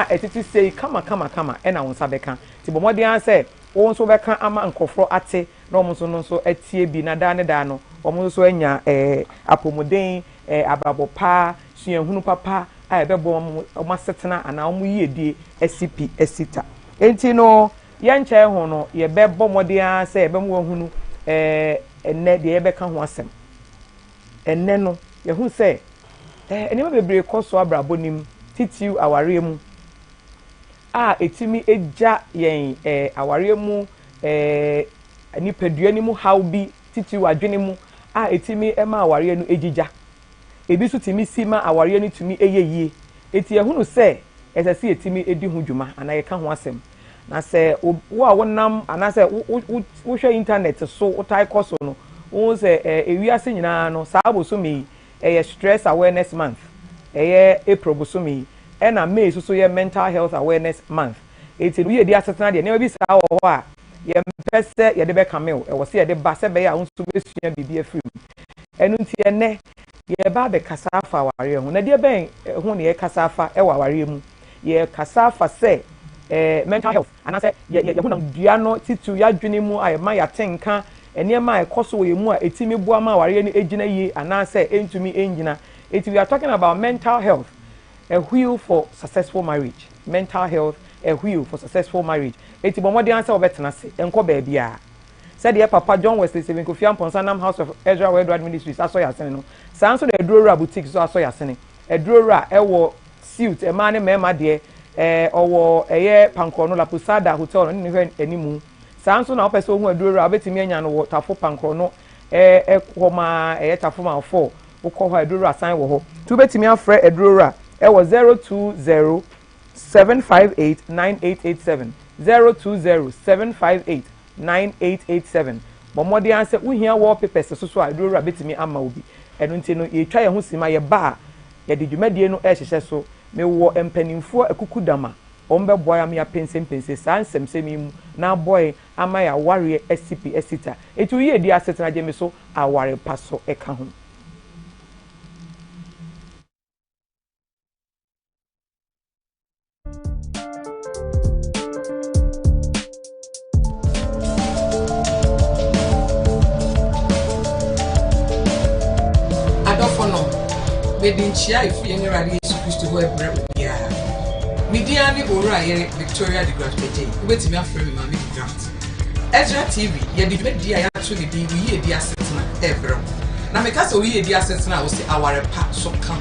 etiti say kama ena wonsa beka ti bomodi an say won so beka ama nkofro ate na omo so no so atie bi na da ne da no omo so anya apomoden abrabo pa suahunu papa a ebebo omo asetena ana omo yiedie SCP esita enti no ye nche ho no ye bebo modi an say ebem wo hunu enne de ye beka ho asem enne no ye hu say enema bebre koso abrabo nim titiu aware mu etimi eja yen aware mu nipadua ni mu how bi titiu adwene mu etimi ema aware no ejija ebi so timi sima aware no tumi eyeyie eti ehunu se esese etimi edi ho dwuma ana ye ka ho asem na se wo a wonam ana se wo hwe internet so utai koso no wo se ewiase nyina no saa boso mi stress awareness month April boso mi ena May so ye mental health awareness month eti Woyiedie Asetena de na bi saa wo ho a ye mpese ye de be kamel e wo se ye de ba se be ya unso besua bibia free enu nti ene ye ba be kasafa aware ho na de ben ho ne ye kasafa e wa aware mu ye kasafa se mental health and I say ye ho na dua no titu ya dwene mu ay ma ya tenka ene ma ekoso ye mu a etimi bua ma aware ni egina yi ana say entumi engina eti we are talking about mental health, a wheel for successful marriage. Mental health, a wheel for successful marriage. Eti bomodi answer obetena se enko baby a. Said the Papa John Wesley Seven Kofi Amponsanam House of Ezra Woyiedie Ministries aso ya sene no. Sanso de Edrora boutique so aso ya sene. Edrora ewo suit e ma ne mema de owo eye Pankro no La Posada hotel no ni hwe animu. Sanso na opeso hu Edrora obetimi anya no tafo Pankro no koma tafo ma 4 ukọ Edrora sign wo ho. Tu betimi afre Edrora ewo 02075898887 02075898887 bomodi anse uhia wallpapers so Edrora betimi ama obi enu nti no ye twa ye ho sima ye ba ye de dwumadie no ehhehye so me wo empanimfo akukudama ombe boy am ya pense sansem semimu na boy ama ya ware SCP esita etu Woyiedie Asetena je me so aware paso eka ho Bedinchia if you are Yesu Christo go ebre bia. Midiani ora ye Victoria the Graft today. Wait me afre me mama Graft. Ezra TV ye di media ya actually be Woyiedie Asetena ebre. Na me ka so Woyiedie Asetena wo se aware pa so kan.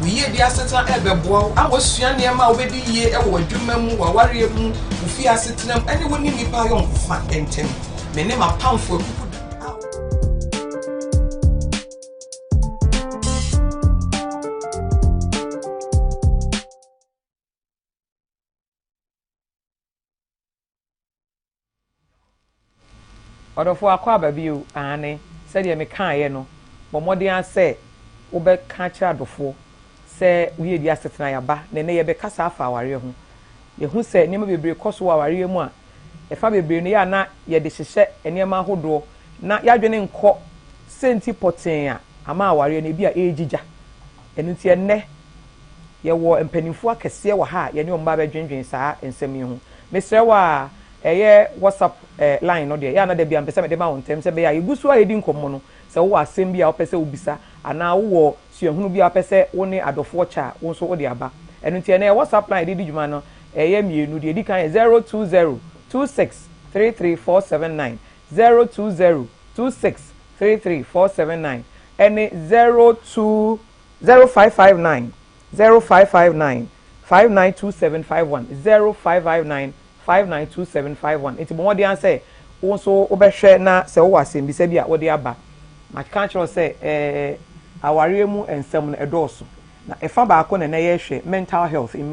Woyiedie Asetena ebeboa awosua ne ma obedi ye e wo adwuma mu waware mu ufi Asetena ene woni nipa yo mfa entem. Me ne ma pamfo odofo akwa babio ane said ye me kan ye no bomodi an say wo be kan kira adofo se Woyiedie Asetena ya ba ne ye be kasa afa aware ho ye hu se niam bebre koso aware mu a e fa bebre no ya na ye de hyehye enema hodo na ya dwene nko senti poten a ama aware no bi a ejija enu ti enne ye wo empanimfo akese wo ha ye ne omba be dwendwen saa ensem yi ho mesre wa eye WhatsApp line no de ya na de bia mpese me de ma wontem se be ya igusu a yedi nkomo no se wo asem bia opese obisa ana wo suahunu bia opese wo ne adofo cha wo so wo de aba enu ntie na WhatsApp line de djuma no eye mienu de edi kan 0202633479 0202633479 ene 0559 592751 0559 592751 enti bomodi an say wo so obehwe na se wo asem bi se bia wo de aba ma kan chiro say aware mu ensem no edoso na efa ba ko na ye hwe mental health in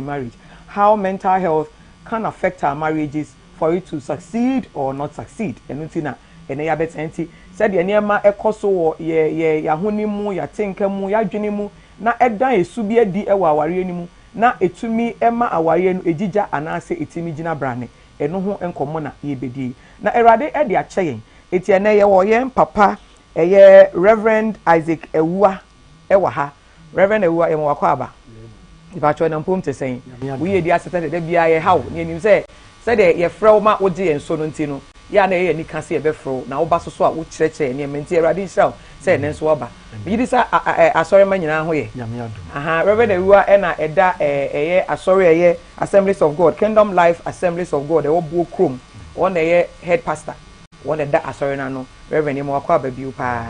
marriage how mental health can affect our marriages for it to succeed or not succeed enti na ene ya betenti said de niam ekoso wo ye yahonimu ya tenkamu ya dwenemu na edan esu bi adi ewa aware ni mu na etumi ema aware no ejija anase etimi gina brane eno ho enkomo na yebedi na erade e de acheyen eti ene ye wo ye papa eye Reverend Isaac Ewua ewa ha Reverend Ewua ye mo wakwa aba if I try to pump to say Woyiedie Asetena de bia ye how you say de ye frɛ ma wo gye enso no ntino ya na ye ni ka se ye be frɛ na wo ba so a wo kyerɛkyerɛ ne menti Awurade nhyira say ne nso oba yidi sa asɔre ma nyina ho ye aha Reverend Ewua e na ɛda ɛyɛ asɔre ɛyɛ Assemblies of God Kingdom Life Assemblies of God e wo buo krom one ɛyɛ head pastor one ɛda asɔre na no Reverend Emo akwa ba biu pa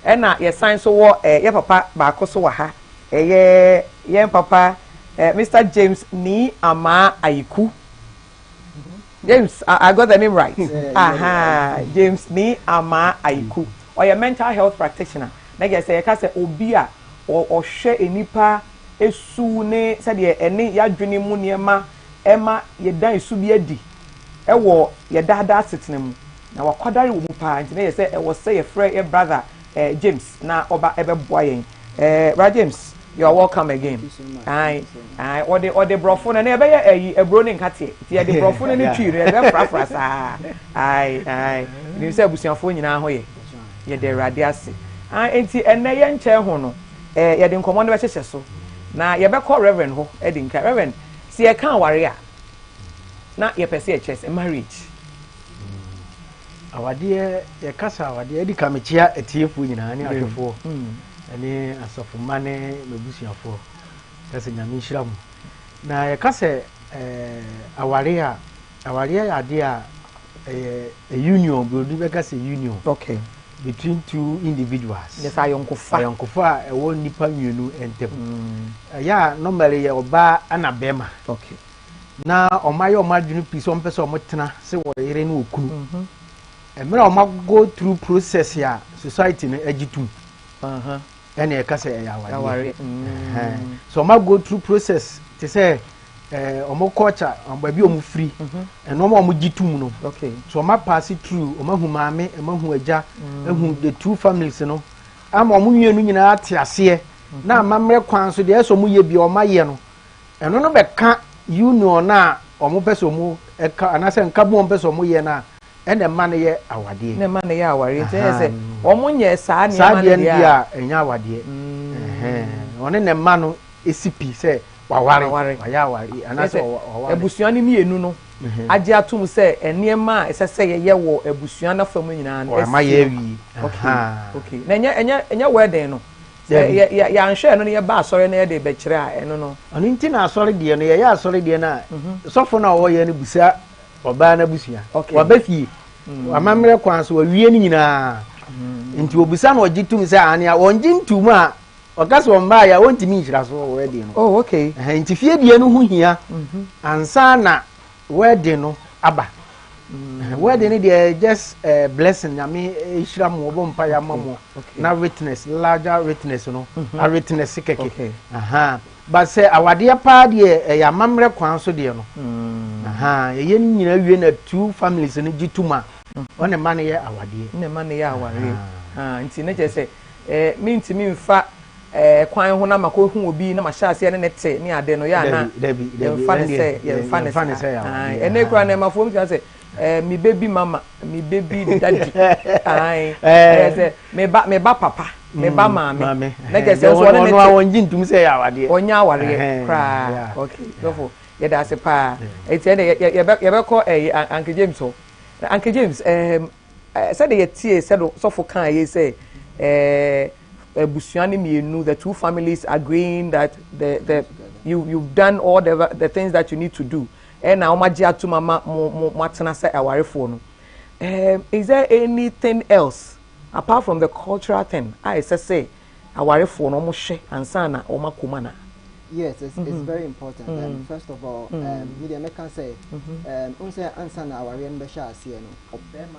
e na ye sign so wo ye papa ba ko so wa ha ɛyɛ ye papa Mr. James ni ama Aiku James, I got the name right. Aha, James ni ama Aiku. Or your mental health practitioner. Like I say, I say obia or share enipa esune said ye eni ya dwene mu niema ema ye dan subia di. Ewo ye dada Asetena mu. Na wakwadare wo mu pa nti na ye say e was say your friend your brother James na oba ebe boa yen. James, you are welcome again. Aye, or the brofo na ebe ye ebro ne nkate. Ti ye the brofo na ne twi re ebe frafra sa. Aye. Ni say abusuafo nyina ho ye. Ye de Awurade ase. Enti enne ye nche ho no. Ye de nkomo no be hyehye so. Na ye be call Reverend ho, e di nka Reverend. Si ye kan ware a. Na ye pese ye chess marriage. Awade ye kasa awade e di kamechia etiefu nyina ne ahwefo. Ani asofo mane mebusuafo kase nyame hyiram na ye kase aware ya ade a a union brodu be kase union Okay. between two individuals. Yes, ayonkofa e won nipa mienu entem ya normally ye oba ana bema. Okay. Na omaye omadwunu piso ompese omotena se wo yere na okunu emere omago through process ya society no agitum and a case so I go through process to say omo culture baby omo free and no more gitum no. Okay. So I pass it through omo hu maame omo hu agya ehu the two families no am omo mienu nyina ate ase na amamre kwan so de eso mo ye bi oma ye no eno no be ka union na omo pese omo eka anase nka bo omo pese omo ye na ene ma ne ye awade ne ma ne ye aware te se omo nye saa ne ma ne dia enya awade one ne ma no esipi se waware waya aware anase waware ebusuan ni mienu no age atum se ene ma esese ye wo ebusuan na fam nyina no ma ye wi okay na enya wedding no ya nhwe no ne ye ba asore na ye de be kire a eno no ono nti na asore de no ye ya asore de na sofo na wo ye ne busa oba na busua wabafie amamre kwan so wawie ni nyina nti obusa na ogitum se ania wongi ntum a okase womba ya wontimi nhira so wedding no oh okay nti fie die no hu hia ansa na wedding no aba wedding dey just blessing nyame nhira mo obo mpa ya mamo na witness larger witness no a witness keke but say awade pa de ya mamre kwan so de no ye nyina wie na two families no gituma one man ye awade ne man ye aware nti ne je say minti mi mfa kwan ho na makohu obi na mahyase ne nete ne ade no ya na ye mfa ne say ene kura na mafom ti say mi baby mama mi baby daddy say me ba papa me ba mama na je say so one ne wonji ntum say awade onya aware kra okay therefore ye da se pa eti ye be ko Uncle James so Uncle James said ye tie said so for kan ye say busuani mienu the two families agreeing that you've done all the things that you need to do and now magia to mama matana say awarefo no is there anything else apart from the cultural thing I say awarefo no mo hwe ansa na o makoma na. Yes, it's very important. And first of all, media can say, unse answer na our young besha no obema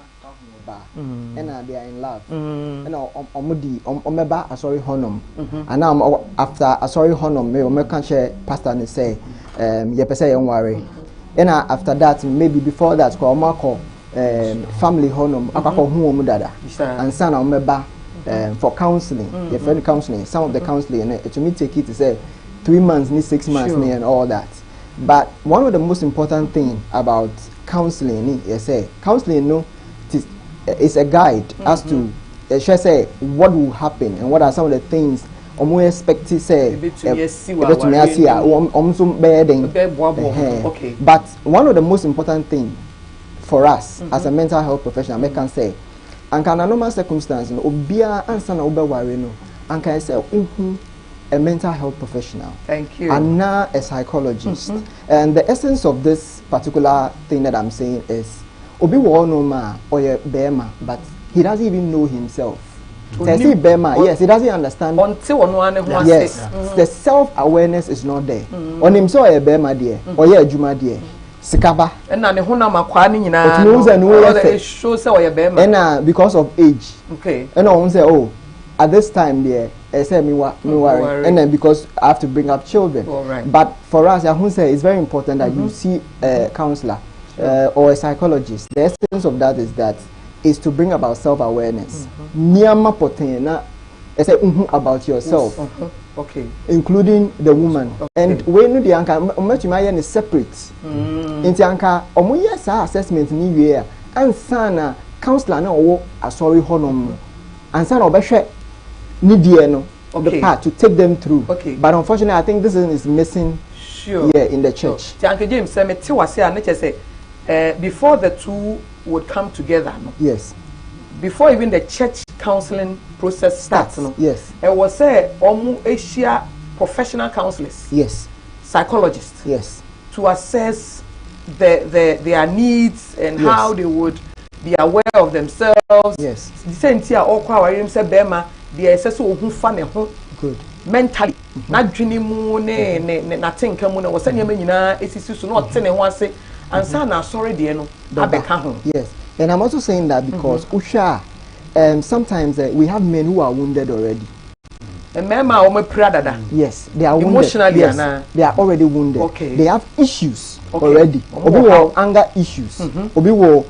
ba and they are in love. And omudi omeba asori honum. And now after asori honum, me can share pastor and say, ye pese yon worry. And after that, maybe before that, ko omako family honum akako hu omudada. And sana omeba for counseling, your friend counseling. Some of the counseling, it me take it to say 3 months, 6 months, and all that. But one of the most important thing about counseling is counseling is a guide as to say what will happen and what are some of the things omo expect say ebetumi asi a so beden. Okay. But one of the most important thing for us as a mental health professional, I can say, and can a normal circumstance no obia ansa na obeware no, and can say a mental health professional. Thank you. And now a psychologist. And the essence of this particular thing that I'm saying is obi wo no ma or bema, but he doesn't even know himself. Bema, yes, he doesn't understand until yes, the self-awareness is not there. On him so a bema dear or yeah juma dear. Sikaba. And na ne honam akwa ni nyina. No, show say oye bema. And because of age. Okay. And on say oh at this time there I say me worry. And then because I have to bring up children. Right. But for us, I say it's very important that you see a counselor or a psychologist. The essence of that is to bring about self-awareness. Niyama potena, I say about yourself. Okay. Including the woman. Okay. And when the anka umetumaye is separate. Inti anka omuye sa assessment ni we and sana counselor na owo asori honom. And sana obehwe ni die no the path to take them through. Okay. But unfortunately, I think this is missing here in the church. Uncle James said, "Me too." I say, before the two would come together, no? Yes. Before even the church counseling process starts, no? Yes. It was Asia professional counselors. Yes. Psychologists. Yes. To assess their needs and how they would be aware of themselves. Yes. The same thing. All quite say Bema. The assessor who fan good mentally. Not dreaming moon, nothing come on. Was sending me na. It's so not telling one say. And sana sorry, dear no. Yes. And I'm also saying that because Usha, sometimes we have men who are wounded already. And men yes, they are wounded. Emotionally, yes, they are already wounded. Okay. They have issues already. Obi will anger issues. Obi will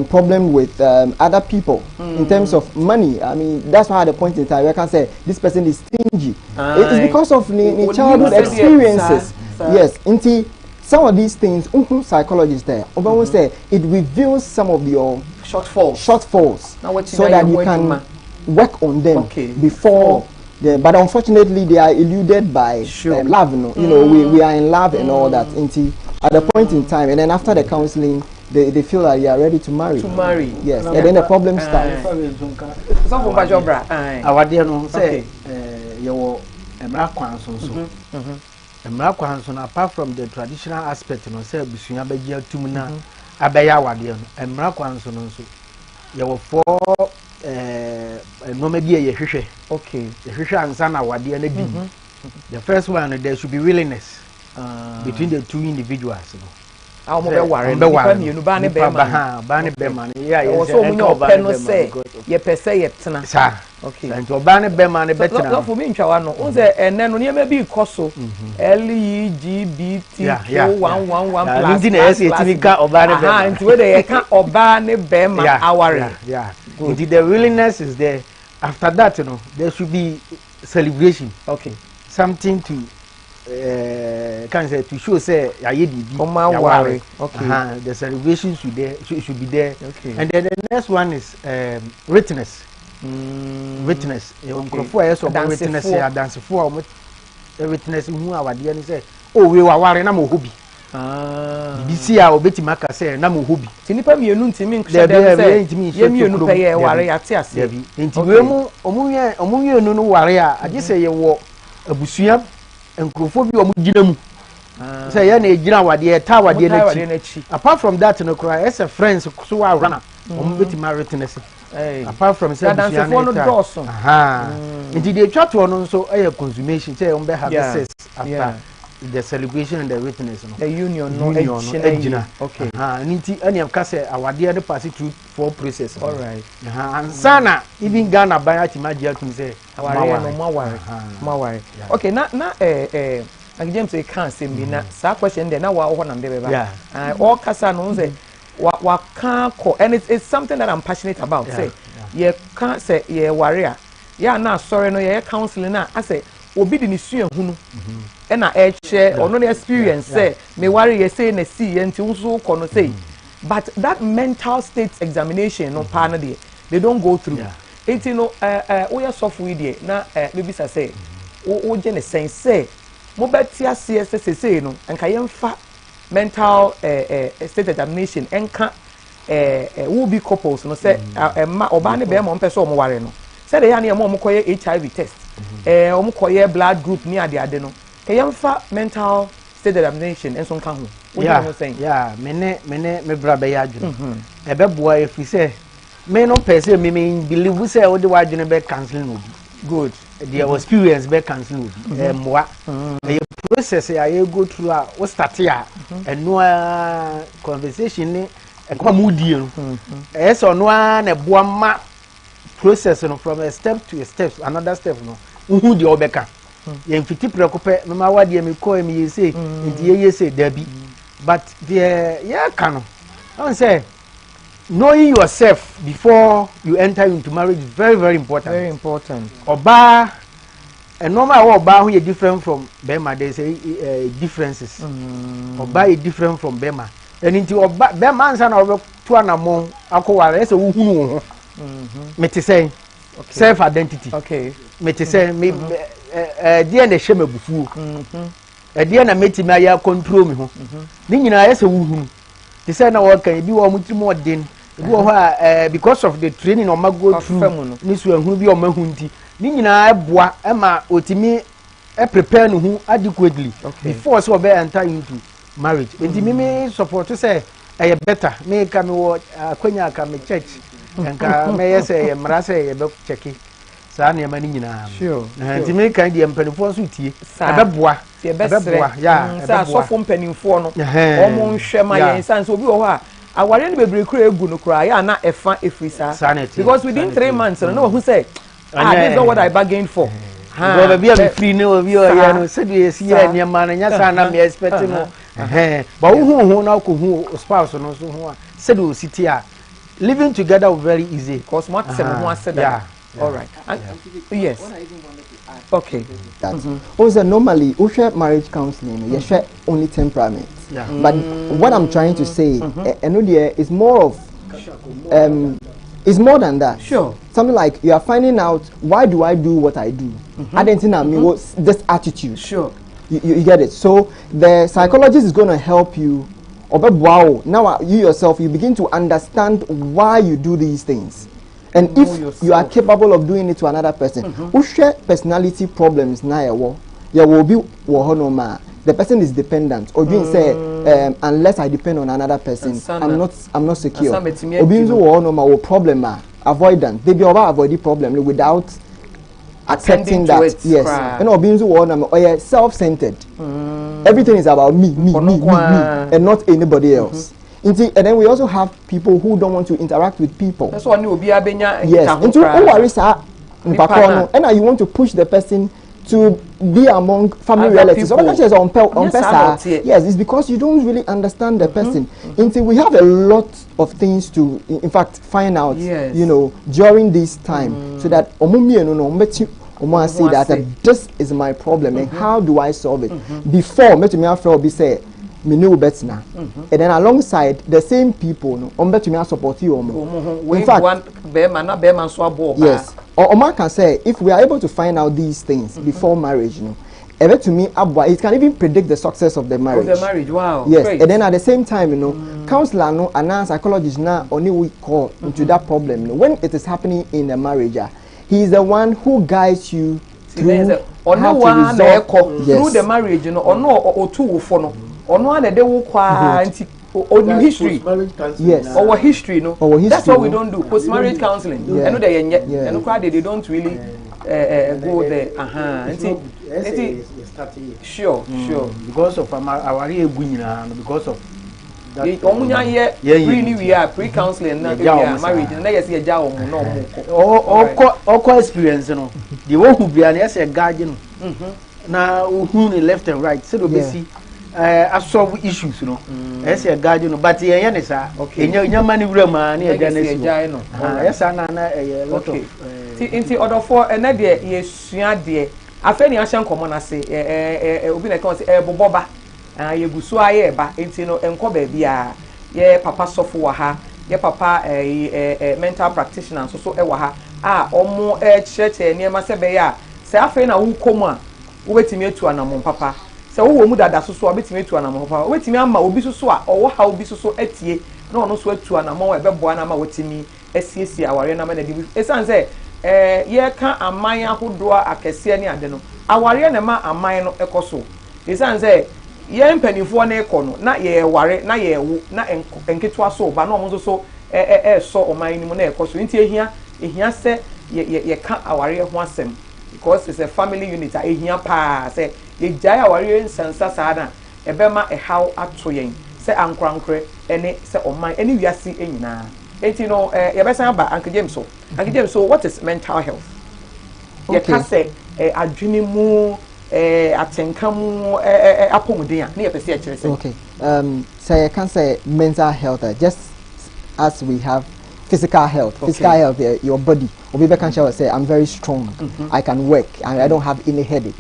problem with other people in terms of money. I mean, that's why at the point in time I can say this person is stingy. It is because of the childhood experiences. Yes, indeed. Some of these things, psychologists there, say it reveals some of your shortfalls, so that you can work on them before. But unfortunately, they are eluded by love. You know, we are in love and all that. At the point in time, and then after the counseling, they feel that you are ready to marry. Yes, and then the problem starts. Our dear no say, you apart from the traditional aspect, you know, say busunya begia tumuna abeya wade no emra kwanso no so ye wo for no me bia ye hwehwe. Okay, ye hwehwe ansa na wade na bi. The first one, there should be willingness between the two individuals, you know. How mo be worry no ba ne be man yeah yes so mo nyo no say ye pese ye tena sa okay and to ba ne be man be tena so for me ntwa no o say ene no ne be koso LGBTQ111 plus nti na yes etimika oba ne be nti we dey ka oba ne be man aware nti the willingness is there. After that, you know, there should be celebration. Okay, something to can say to show say okay, the celebration should be there. Okay. And then the next one is witness. Witness. Witness here dance for witness who our dear say, oh, we were worrying am hobby. This year obeti maka say na mo hobby. Tinipa mienu ntimi nkse dem say ye mienu pay e ware ate ase. Nti we mu omunwe no ware a age say ye wo abusua enkrofo bi omugina mu. Say ye na ejina wade ta wade na chi. Apart from that no cry as a friends so wa rana omubeti ma witness. Apart from say abusua no doso. Nti dey twa to no so e consummation say on be have sex after the celebration and the witness, no? The union, no, okay. Ninti any of Cassa, our dear pass it through 4 processes. All right. And Sana, even Ghana by Atimagia to say, okay, now, and James, they can't say me now. That question, then now, what I'm there. Yeah. All Cassa knows it. What can't call, and it's something that I'm passionate about. Say, you can't say, yeah, warrior. Yeah, now, sorry, no, yeah, counseling now. I say, obi di nisuya hunu na share or no experience say me worry you say na see enti unso kono say but that mental state examination no pa na they don't go through enti no we are software there na maybe say o je ne sense mo beti ase sesei no enka yemfa mental state examination enka will be couples no say ma oba ne be mo mpese o mo ware no say de ya ne mo koye HIV test o mo koye blood group ni ade no ke yemfa mental state examination enso nka ho yeah me bra be ya adwene e be boa e fi say me no person me believe say o de wa adwene be canceling obi good the experience be canceling obi moa e process ya go through a we start ya no conversation ni e kwa mudie no e so no na boa ma process no from a step to a step another step no who the obeka ye mfiti prekope me ma wade me ko me yese nti ye yese dabi but the yeah can I say knowing yourself before you enter into marriage is very very important. Very important. Oba and normal oba who is different from Bema, they say differences. Oba is different from Bema. And into oba Bema and over two and among alcohol, so who me to say self identity. Okay. Me to say me dear the shame bufu. Dear na meti me ya control me ho. Ni nyina yes who. They say na work can be one more din. Because of the training on my go through this one who be on my hunti. Nina boa Emma otimi prepare no adequately before so be enter into marriage. And me support to say I better me come kwenya come church and me say mra say be check it. Sa na mani nyina. Sure. And me kan di empanifo so tie. Ebe boa. Yeah. Sa so fo mpanimfo no. Omo nhwe ma yen san so obi wo ha aware no bebre kura egu no kura ya na efa efrisa because within 3 months no who say this is not what I bargained for go be be free no be o ya no say dey see ya niam na nya sa na me expect no but who na ko hu spouse no so hu say dey city a living together was very easy because what say who said that all right yes what I even wanted to add okay that also normally we share marriage counseling you share only temperament. Yeah. But what I'm trying to say, is more of, is more than that. Sure. Something like you are finding out why do I do what I do. I didn't think this attitude. Sure. You get it. So the psychologist is going to help you. Wow. Now you yourself you begin to understand why you do these things, and if you are capable of doing it to another person, who share personality problems now, there will be the person is dependent or doing say unless I depend on another person I'm not secure obinzo wo no ma wo problem avoidant they be avoid the problem without accepting that yes and obinzo wo no ma self-centered everything is about me and not anybody else. And then we also have people who don't want to interact with people. That's why obi abenya yes into worry sa and you want to push the person to be among family relatives. Yes, it's because you don't really understand the person. Until we have a lot of things to, in fact, find out, you know, during this time, so that say that this is my problem and how do I solve it? Before, be say, and then alongside the same people, support you. In fact, yes. Or man can say if we are able to find out these things before marriage, you know, to me, it can even predict the success of the marriage. Of the marriage, wow. Yes, great. And then at the same time, you know, counselor no and psychologist now only we call into that problem. You know, when it is happening in the marriage, he is the one who guides you through how to resolve through the marriage, you know, or no or two for no, or no one they will quite. Or history, yes. Our history, no. Our history, that's what we don't do. Post-marriage counseling, I know they they don't really go there. Sure. Because of our because of that. Really, we are pre-counseling, not marriage, and they say a job or experience, you know. The one who be an guardian now who left and right, so we see. I solve issues, you know. As a guardian, but the Yanisa, okay, your money room, and yes, a lot of in order for another yes, dear. I feel the Asian common, I say, Ubina Consi, Boba, you go so I but it's no and Kobe, yeah, Papa Sofuaha, yeah, Papa, a mental practitioner, so Ewaha, more church near Masabea. Say, I feel who come wobetimi etu anamon papa se wo mu dada soso obetimi etu anamon papa wobetimi ama obi soso a owo ha obi soso etie na ono so etu anamon ebeboa na ma wotimi esiesie aware na ma na di esan se ye ka aman ahodo akese ne ade no aware na ma aman no ekoso esan se ye mpanifo na ekono na ye ware na ye wu na enketo aso ba na omo so so oman ni mu na ekoso nti ehia se ye ka aware ho asem because it's a family unit ehia pa se ye jai aware nsansa saada ebema how ato yen se ankrankre ene se oman ene wiase enyina enti no ye besan ba Uncle James so what is mental health ye ka se adwene mu atenka mu apomuden na ye pese e kire se okay say you can say mental health just as we have physical health. Okay. Physical health, your body. Obibe can say, I'm very strong. I can work, and I don't have any headache.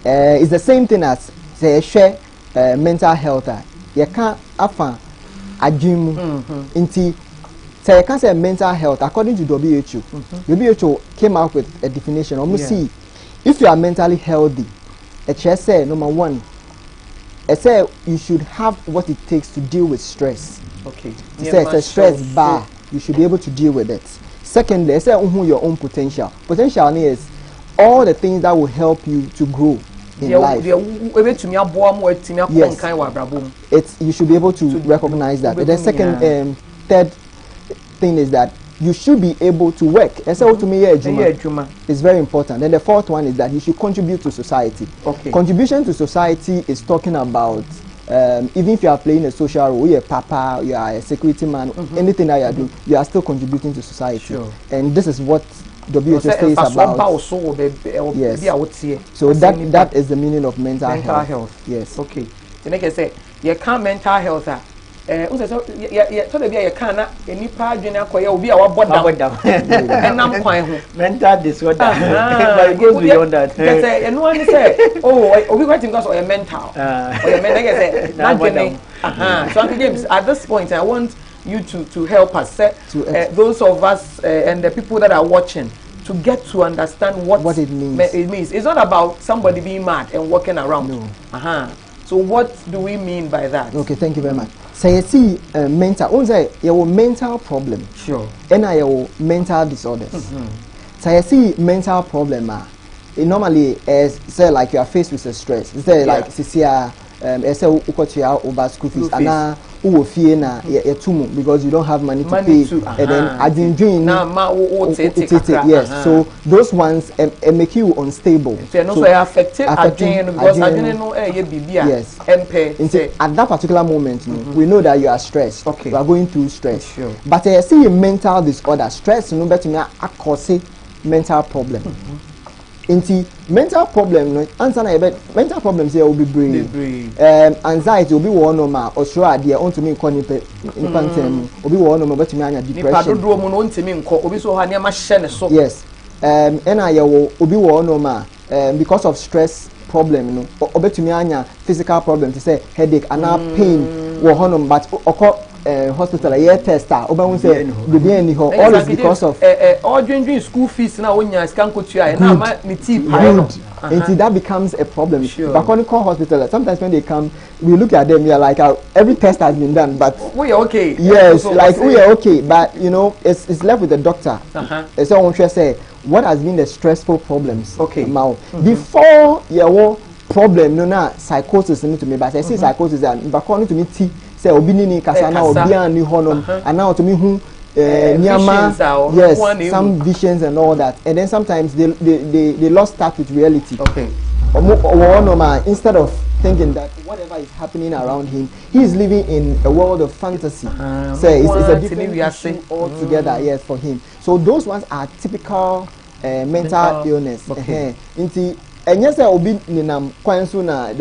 It's the same thing as say share mental health. You can't afford a gym. Inti say you can say mental health according to WHO. WHO came out with a definition. Almost see if you are mentally healthy. It just say number one. It say you should have what it takes to deal with stress. Okay. Say it's a stress bar. You should be able to deal with it. Secondly, say your own potential. Potential is all the things that will help you to grow in life. Yes. You should be able to recognize that. And the second, third thing is that you should be able to work. It's very important. Then the fourth one is that you should contribute to society. Okay. Contribution to society is talking about even if you are playing a social role, you're a papa, you are a security man, anything that you are doing, you are still contributing to society. Sure. And this is what WHO says about. Yes. So that is the meaning of mental health. Yes. Okay. The next say you can't mental health. So you can't any part will be our body and I'm quite mental disorder. But it goes beyond that. And no one say, oh, we got to go or mental. So Uncle James, at this point, I want you to help us, those of us and the people that are watching, to get to understand what it means. It's not about somebody being mad and walking around. No. So what do we mean by that? Okay, thank you very much. So you see, mental, your mental problem. Sure. And your mental disorders. So you see, mental problem. It normally is say like you are faced with a stress. Say like Cecilia, say over school fees, and because you don't have money to pay, and then I've been doing yes. So those ones make you unstable. So affected because yes. At that particular moment, we know that you are stressed. Okay. You are going through stress. Sure. But I see a mental disorder. Stress, no better me cause mental problem. Inti mental problem no answer na mental problems here will be brain. Anxiety will be one normal or sure idea on to me call in pantem will be one normal but me anya depression. Yes. Will be one normal because of stress problem no obetumi anya physical problem to say headache and pain wo honum but hospital a tester oba say the all is because of all drinking school fees na onya scan kotua na ma me tea until that becomes a problem. Sure. But when you call hospital, sometimes when they come, we look at them, we are like, every test has been done, but we are okay. Yes, like we are okay, but you know, it's left with the doctor. So I want to say, what has been the stressful problems? Okay. Now, before your problem, no, na psychosis need to me, but I say psychosis and according to me, say obinini kasana obian ni honom, and now to me who. Yes, some visions and all that, and then sometimes they lost touch with reality. Okay. Instead of thinking that whatever is happening around him, he is living in a world of fantasy. So it's a different issue altogether. Yes, for him. So those ones are typical mental illness. Okay. And yes, the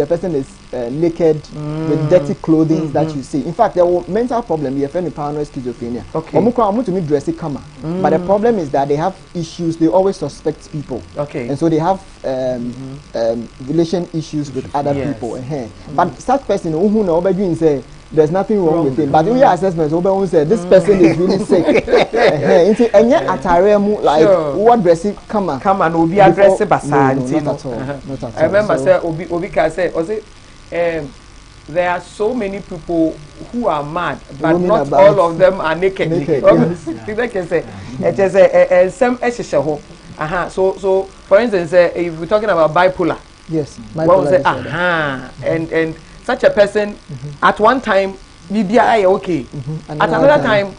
person is naked with dirty clothing that you see. In fact, there were mental problems. You have paranoid schizophrenia. Okay. But the problem is that they have issues. They always suspect people. Okay. And so they have relation issues with other people. But such person who know say there's nothing wrong with it. But in your assessment, Oben said this person is really sick. And yet at Aremu, like what dressing come and Obi address basa. Not at all. I remember say Obi can say, there are so many people who are mad, but not all of them are naked. People can say it is some eshishaho. So for instance, if we're talking about bipolar, yes, one say and such a person at one time maybe okay, at another time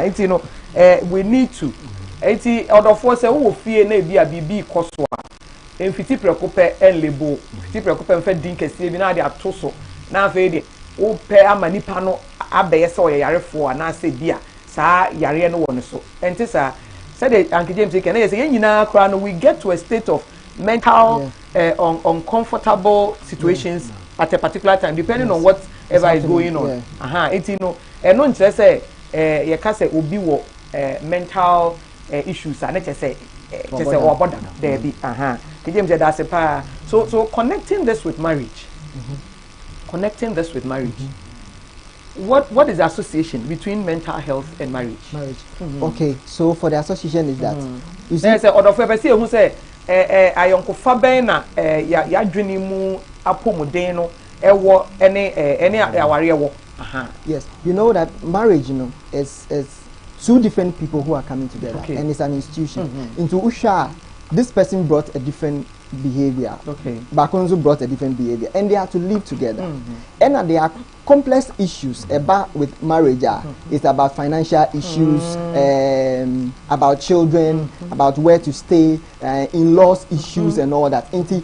it's we need to it's other force who fear na be a bibi koswa en fiti preocupe en lebo fiti preocupe en fe din kese bi na de atoso na fe de wo pe amanipa no abeye se oyarefo na se bia saa yare no won so enti sa said the Uncle James can say we get to a state of mental uncomfortable situations at a particular time depending on whatever is going on. It's and no say you can say obi wo mental issues and just say about there be James said that's a so connecting this with marriage. Connecting this with marriage. What is the association between mental health and marriage? Okay, so for the association is that you see say other for person who say ayonko fa ben na ya dwene mu apomuden no ewo any aware ewo. Yes, you know that marriage, is two different people who are coming together, and it's an institution. Into Usha, this person brought a different behavior. Bakonzo brought a different behavior, and they have to live together. And there are complex issues about with marriage. It's about financial issues, about children, about where to stay, in-laws issues, and all that. And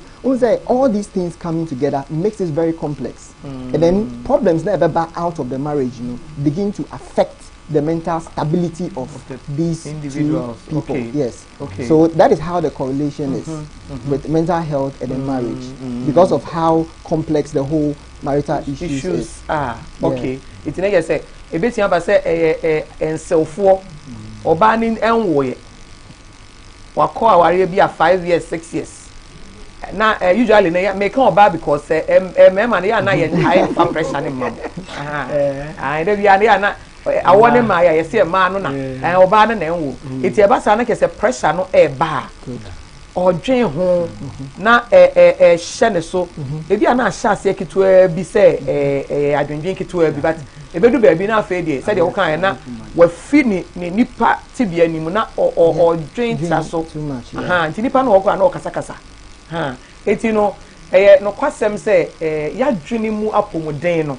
all these things coming together makes it very complex. And then problems never back out of the marriage, begin to affect the mental stability of these individuals. People. Yes. So that is how the correlation is with mental health and then marriage, because of how complex the whole marital issues are. It's like I say, a bit about say and so for or banning and way. What call our be 5 years, 6 years. Now usually may come about because money and I high pressure in mom. I don't I want him. I see a man on and Obana and it's a bass and a pressure no a bar or drain home na a shanna so if you are not shas yaki to be say I don't drink it to be but a better baby now fade said the okay na we feed ni nipa tibia ni muna or drain so too much nipa no okwa na okasakasa it's no kwasem say ya dwene mu apomuden no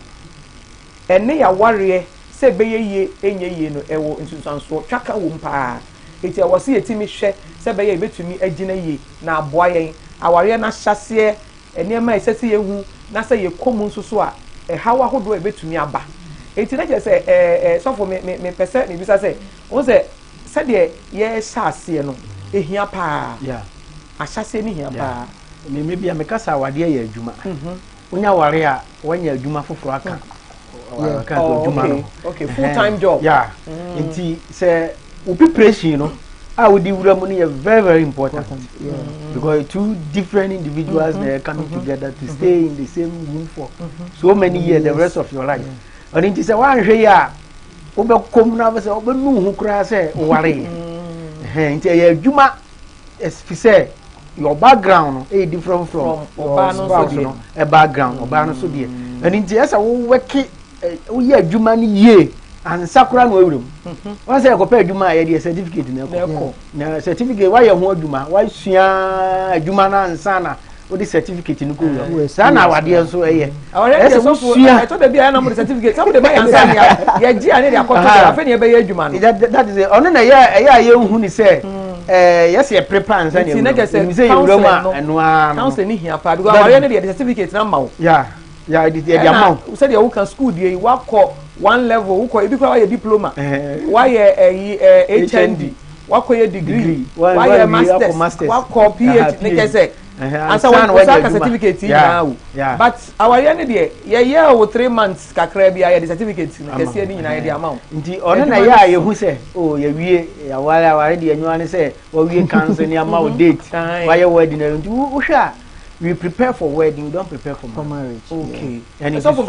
ene ya warrior se beye enye no ewo nsunsanso twaka wo mpa eti awo se yetimi hwe se beye betumi agina ye na aboa yen aware na hyase enema esese yehu na se ye komu nsuso a hawa hodo ebetumi aba eti na je se so for me pese me bisa se won se de ye hyase no ehia pa ahyase ni hia pa me bia me kasa awade ye adwuma onya ware a wanya adwuma foforo aka full-time job. Inti say upi pressure I would do very important. Because two different individuals they are coming together to stay in the same room for so many years, the rest of your life. And it is a one here. Obe come now say obe nu hu kra say worry. Inti ya juma as say your background is different from your background oba no so there. And inti as we work we are human ye and sakura no ewrum won say ko pa adwuma ye de certificate na ko na certificate why ho adwuma why sua adwuma na ansa na o de certificate ni ko yo sa na awade so eye awade so fu I told be na mo certificate some de buy ansa ya ji ane de akoto afa ne be ye adwuma no that is ono na ye hu ni say yes ye prepare ansa ne ni say ewrum a council ni hia pa because awade ne de certificate na ma wo the amount. You said you can school there. You work one level. You can why a diploma. Why a HND. Why a degree. Why a master's. Why PhD. Like say. And so one certificate now. But our year there. Yeah over 3 months. Kakra be a certificate. Like say ni na the amount. Inti ono na ya ye hu say oh ya wie ya wale de anyuane say we cancel ni amount date. Why wedding. Inti wo hwa we prepare for wedding, we don't prepare for marriage. Okay. Yeah. And so for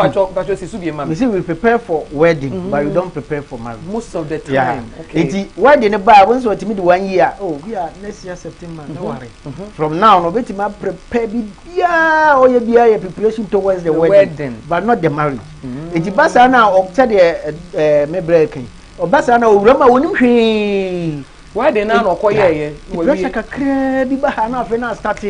we see we prepare for wedding, but we don't prepare for marriage. Most of the time. Yeah. Okay. It's wedding about once what me 1 year. Oh, we are next year September. No worry. From now, no bet me prepare be oh you be a preparation towards the wedding, but not the marriage. It's basa na okta de me breaking. Obasa na owura ma wonim hwe. Wedding na no koye pressure kakra bi ba ha na afa na start.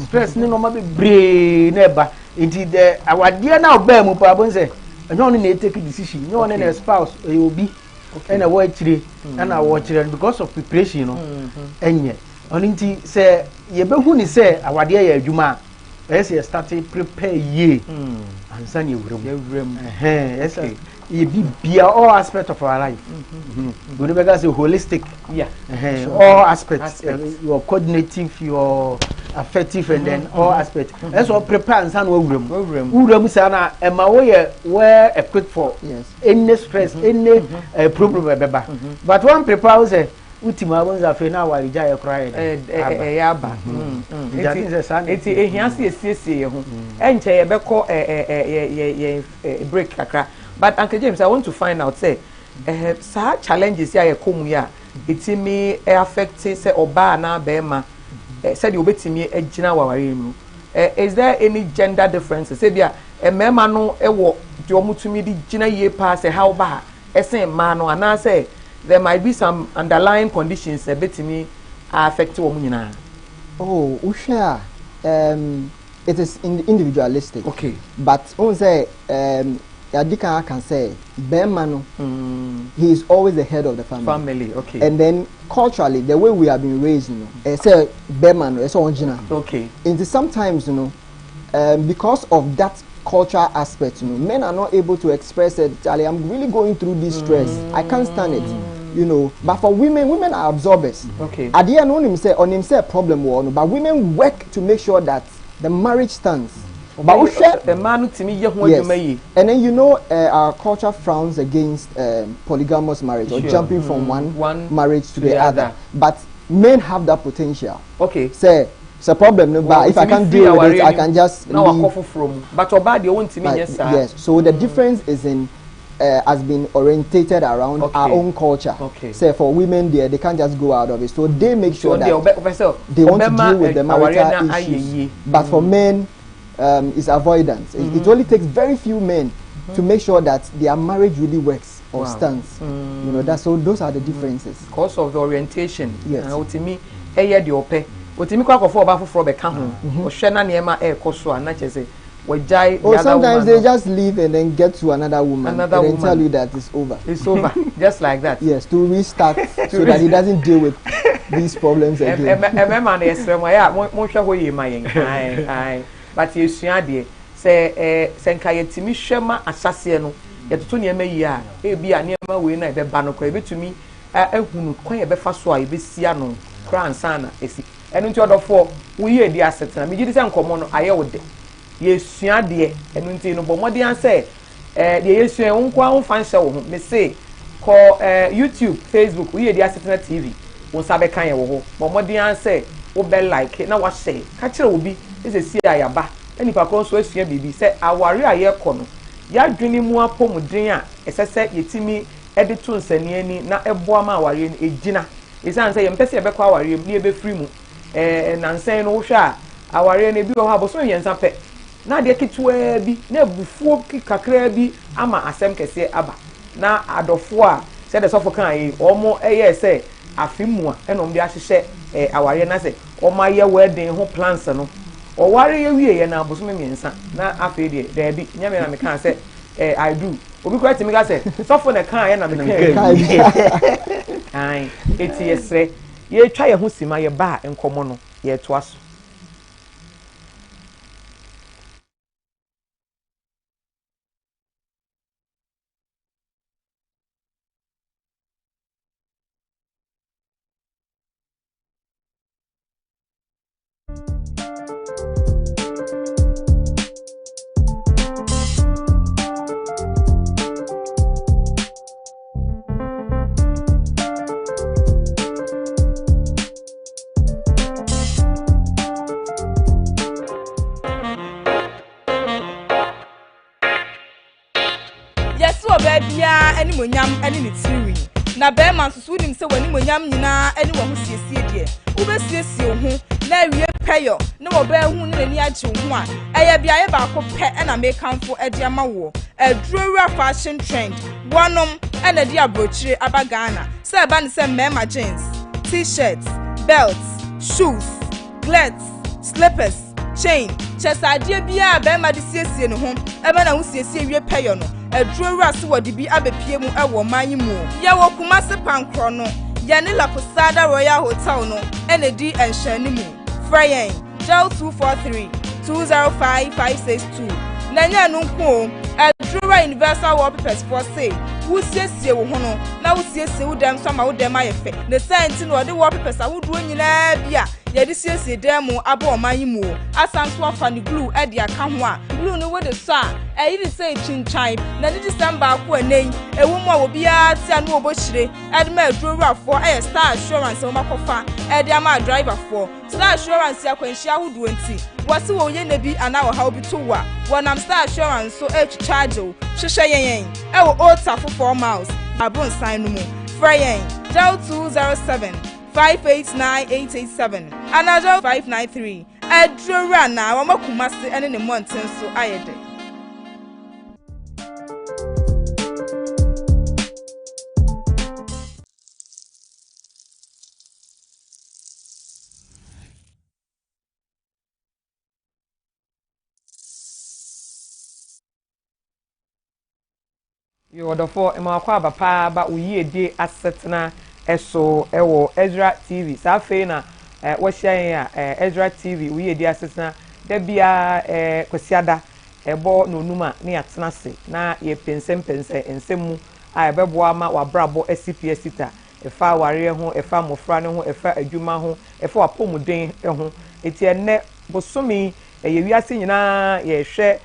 Stress ni no ma be bre na eba. Nti the awade na oba mu pa bon say enyo no na take decision. Enyo no na spouse obi. And a word today, and I watch it because of preparation, you know. And yet, only say, ye be who ni say, our dear Juma, as you started prepare ye, and send you room. Yes, ye be all aspects of our life. We never say holistic, yeah, all aspects, your coordinative, your affective, and then all aspects. That's what prepare and send room. Sana, and my way were equipped for any stress, any problem. But one prepare say, Ultima ones are now while you cry. Yaba. It's a handsy, and a break. But Uncle James, I want to find out, say, such challenges here come here. It's me affect say oba na bema. Said you bet me a general. Is there any gender differences? Say, a mema no ewo diomutumi di gina ye pass a how ba. Ese mano and I say there might be some underlying conditions a bit me affect women. Oh, Usha, it is individualistic. Okay. But on say Yadika can say Bemano, he is always the head of the family. Family, okay. And then culturally, the way we have been raised, you know, say Bemano, it's original. Okay. And sometimes, you know, because of that cultural aspect, you know, men are not able to express it. Charlie, I'm really going through this stress. I can't stand it. You know, but for women, women are absorbers. Okay. At the end, on himself problem war, but women work to make sure that the marriage stands. But the man to me, yes. And then you know, our culture frowns against polygamous marriage or jumping from one marriage to the other. But men have that potential. Okay. Say, it's a problem. No, but if I can't deal with it, I can just leave. From. But obadi won't to me, yes, sir. Yes. So the difference is in has been orientated around our own culture. Okay. Say for women, they can't just go out of it. So they make sure that they want to deal with the marital issues. But for men, is avoidance. It only takes very few men to make sure that their marriage really works or stands. You know, those are the differences. Because of the orientation. Yes. To me, the ope. Or sometimes they just leave and then get to another woman and then tell you that it's over. It's over, just like that. Yes, to restart so that he doesn't deal with these problems again. But you see, say, Senkai Timishema Assassino, yet to near me, a be a near my winner, the Banocre to me, who quite a befaswa, be Siano, Crown Sana, and into other four, Woyiedie Asetena, me did some common, I would. Yes, dear, and until no more say, the yes, your own quam fan show, me say, call YouTube, Facebook, Woyiedie Asetena TV, won't sabe kind of more say, oh, bell like it. Now what say, catch it will be. Is a CIA ba any pakon so asua bibi say aware aye kono ya dwene mu apomudin a esese yetimi ede to nsane ani na eboa ma aware ni ejina isan say yempese ebekwa aware ni ebe free mu nansen no hwe a aware na bi ho aboso yensa pe na de kitwa bi na ebufuo kakra bi ama asem kese aba na adofo a say the sofo kan yi omo eye say afimu a enom bi ahye aware na say omo aye wedding ho plans no or worry ye na bosom miensa na afi de there be nyame na me kan say I do obi kwat me ga say so for na kan ye na me kan ai eti yesre ye twa ye ho sima ye ba enkomo no ye to aso. obebia eni monyam eni ne tiri na be man so nim se wani monyam nyina eni wo ho siesie de ube siesie ho na wie peyo na wo be hu ne ni agye ho a eye bia ye ba ko pe na make amfo e de ama wo adurura fashion trend wonom ena de abrochire abagana se ba ne se mema jeans t-shirts belts shoes glets slippers chain chesadie bia be ma de siesie ne ho e ba na hu siesie wie peyo no adurura se wo de bi abepie mu e wo man mu ye wo kuma se pankro no ye ne la Posada Royal Hotel no ena di enhwani mu Frayen Gel 243 205 562 Nanya nunko adurura universal wallpapers for say who siesie wo ho no na wo siesie wo dem so ma wo dem ayefe ne science no de wallpapers a wo duo nyina bia ye de siesie dem abo oman mu asanso afa ne glue e de aka ho a glue no wo de so a e yi say chinchan na de December akọ anen ewu mu a wo bia ti anu obochire e de ma adurura for e star assurance wo makofa e de ama driver for star assurance akwanhia ho duo nti wasi wo ye na bi ana wo ha obi to wa wonam star assurance so e charge o hwehwe yen e wo old tafo 4 miles abon sign no mu Frayen Gel 207 589 another 593 adurura na wa makumase ene ne monten so ayede Yo the for ema kwa papa ba Woyiedie Asetena eso ewo Ezra TV safe na wo hyan a Ezra TV Woyiedie Asetena da bia kwasiada ebo nonuma na yatena se na ye pense ensemu a ebeboa ma wabrabo SCPS sita efa ware ho efa mofra ne ho efa adwuma ho efa wapomuden ho eti enne bosomi ye wiase nyina ye hwe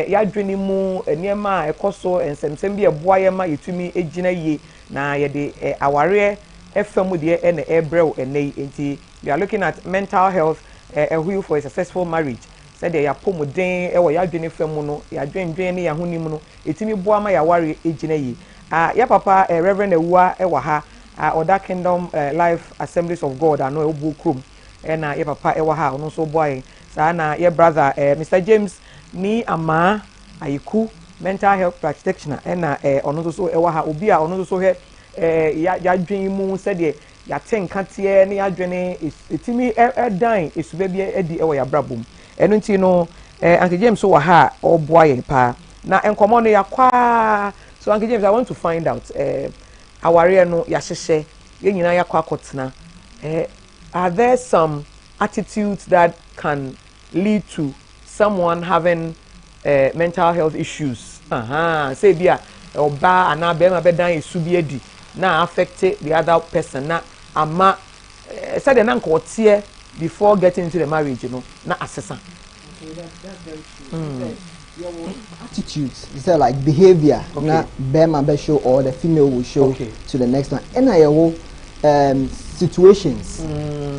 yadwene mu eniema ekoso ensemsem bi eboa ye ma yetumi egina ye na ye de aware efam de ene ebrew enei enti we are looking at mental health a wheel for a successful marriage said ya pomuden ewo yadwene fam no yadwendwen ne ya honim no etimi boa ma ya ware egina ye ya papa Reverend Ewua ewa ha Oda Kingdom Life Assemblies of God ano obu krom na ya papa ewa ha ono so boy sa na ya brother Mr James ni ama ayiku mental health practitioner na ono so ewa ha obi a ono so he ya dwen mu se de ya tenka tie ne ya dwene etimi edan esube bi edi ewa ya brabom eno nti no Uncle James so wa ha oboa ye pa na enkomo no yakwa so Uncle James I want to find out aware no ya hyehe ye nyina yakwa akotena are there some attitudes that can lead to someone having mental health issues say bia oba ana be ma bedan esu bi edi na affect the other person na ama said the nan ko tie before getting into the marriage you know na assessa that's very true. Attitudes is that like behavior na be ma be show or the female will show to the next one and situations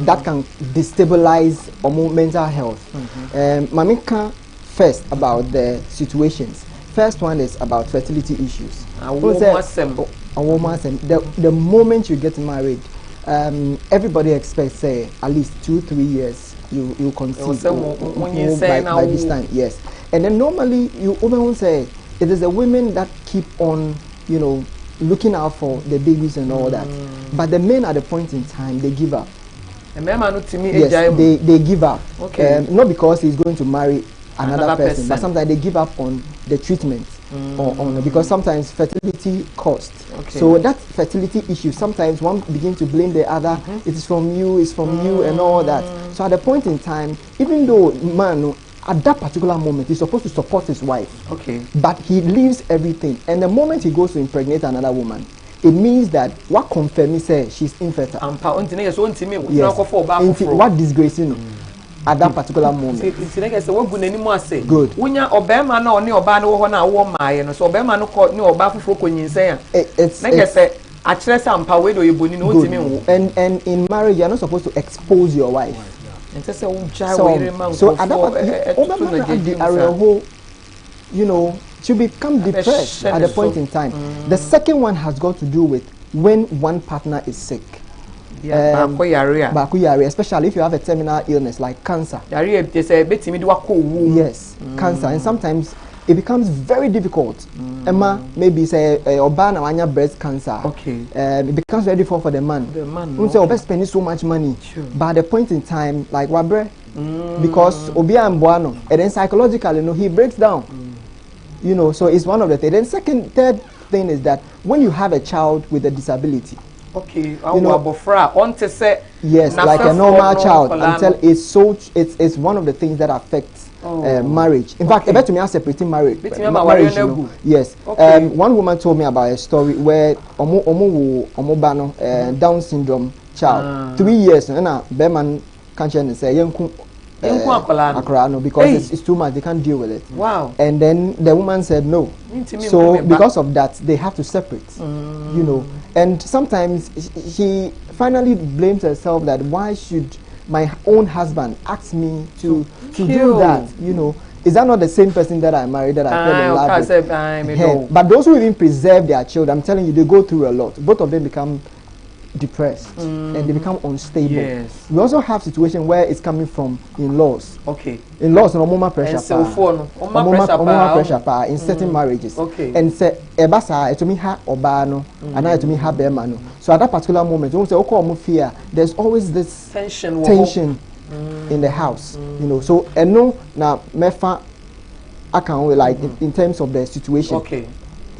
that can destabilize our mental health. Mamika first about the situations. First one is about fertility issues. The moment you get married, everybody expects say at least 2-3 years you conceive by this time. Yes, and then normally you even say it is the women that keep on looking out for the babies and all that, but the men at the point in time they give up. Yes, they give up. Not because he's going to marry another person, but sometimes they give up on the treatment because sometimes fertility costs. So that fertility issue, sometimes one begins to blame the other. It is from you, it's from you, and all that. So at the point in time, even though man at that particular moment he's supposed to support his wife, but he leaves everything, and the moment he goes to impregnate another woman, it means that what confirms say she's infertile. Yes. What disgracing at that particular moment. Good. And in marriage you're not supposed to expose your wife. So at that to become depressed at a point in time. The second one has got to do with when one partner is sick. Especially if you have a terminal illness like cancer. Yes, cancer, and sometimes it becomes very difficult. Emma, maybe say Obana breast cancer. Okay. It becomes very difficult for the man. Okay. Spending so much money. Sure. But at the point in time, like Wabre, because Obia and Buano, and then psychologically, you know, he breaks down. You know, so it's one of the things. Then third thing is that when you have a child with a disability. Okay, you know, yes, like a normal child. It's one of the things that affects marriage. In fact, about to me, I'm separating marriage. Marriage, you know. Yes. Okay. One woman told me about a story where Down syndrome child, 3 years, and a Beman can't say because it's too much, they can't deal with it. Wow. And then the woman said no. So because of that, they have to separate. You know, and sometimes she finally blames herself that why should my own husband ask me to do that? You know, is that not the same person that I married, that I fell in love with? But those who even preserve their children, I'm telling you, they go through a lot. Both of them become depressed and they become unstable. Yes. We also have situations where it's coming from in-laws. Okay. In-laws no more pressure pressure in certain marriages. Okay. And say ebasa to me ha obano and I to me ha bemano. So at that particular moment, when we say fear, there's always this tension in the house. You know. So and no now mefa I can like in terms of the situation. Okay.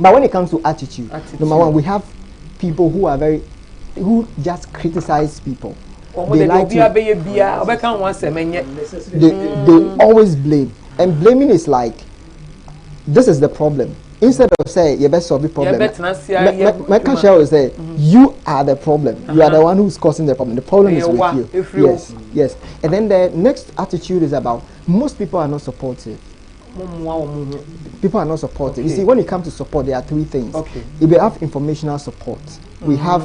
But when it comes to attitude. Number one, we have people who just criticize people. They like they always blame, and blaming is like this is the problem. Instead of saying you best solve the problem, will say you are the problem. You are the one who's causing the problem. The problem is with you. Yes, yes. And then the next attitude is about most people are not supportive. People are not supportive. Okay. You see, when it comes to support, there are three things. Okay. If we have informational support, we have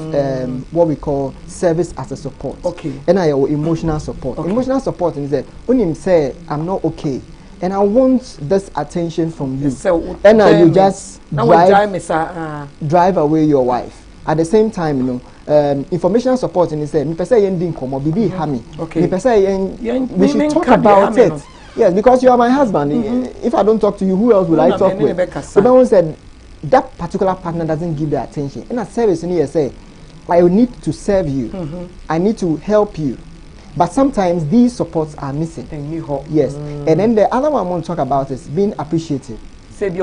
what we call service as a support. Okay. And I emotional support. Okay. Emotional support is that when you say I'm not okay, and I want this attention from you, and you just drive away your wife. At the same time, you know, informational support and say, we should talk about it. Yes, because you are my husband. If I don't talk to you, who else will I talk with? So someone said that particular partner doesn't give the attention. In a service, in here, say, I need to serve you. I need to help you. But sometimes these supports are missing. Yes. And then the other one I want to talk about is being appreciative. I'm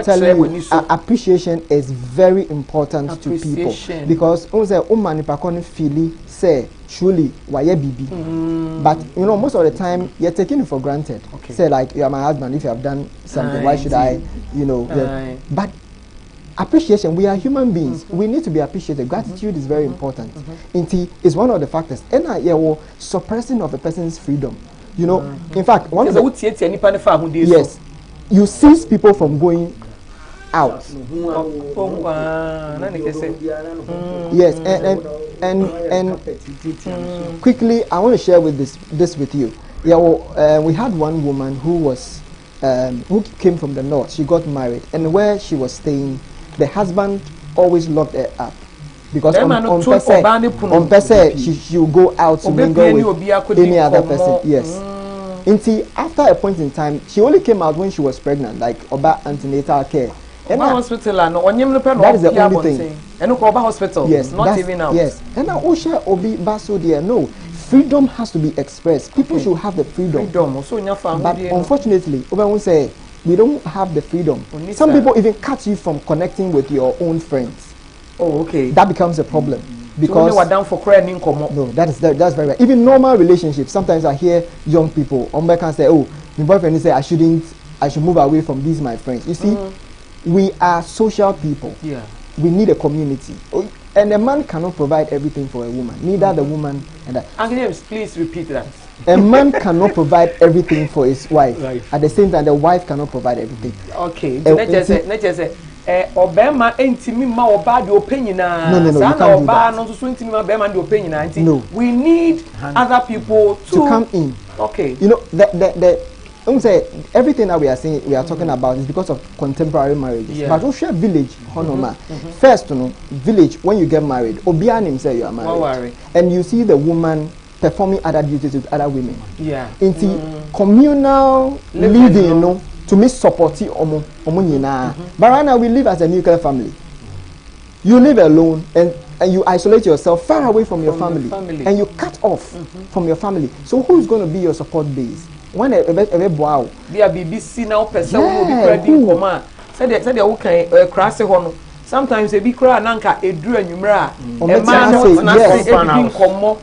telling you, appreciation is very important to people because say truly but you know most of the time you're taking it for granted. Okay. Say like you are my husband, if you have done something why should I, you know, but appreciation, we are human beings. We need to be appreciated. Gratitude is very important. It is one of the factors. And suppressing of a person's freedom. You know, in fact, one of the yes, you cease people from going out. Yes, and quickly, I want to share with this with you. Yeah, well, we had one woman who came from the north. She got married, and where she was staying, the husband always locked her up because on she will go out to mingle with any other person. Yes. After a point in time, she only came out when she was pregnant, like about antenatal care. And hospital, that is the only thing. And hospital, yes, not even out. Yes, and now Osha Obi Baso there. No, freedom has to be expressed. People should have the freedom. But unfortunately, Oba say we don't have the freedom. Some people even cut you from connecting with your own friends. Oh, okay. That becomes a problem. Because no, that's very right. Even normal relationships. Sometimes I hear young people can say, "Oh, my boyfriend say I should move away from these my friends." You see, we are social people. Yeah, we need a community, and a man cannot provide everything for a woman. Neither the woman and that. Agnes, please repeat that. A man cannot provide everything for his wife. Right. At the same time, the wife cannot provide everything. Okay. Obama intimi ma oba the opinion no, you can't do that. No. We need other people to come in. Okay. You know the say everything that we are saying, we are talking about is because of contemporary marriages. But we share village, honoma. First, village, when you get married, Obianim say you are married. And you see the woman performing other duties with other women. Into communal living, to me supporting omo nyina. But right now we live as a nuclear family. You live alone and you isolate yourself far away from your family, and you cut off from your family. So who's going to be your support base? When wow, be a BBC now person will be ready for man. Said they okay crash hono. Sometimes a big cry nanka a drew and numera. A man come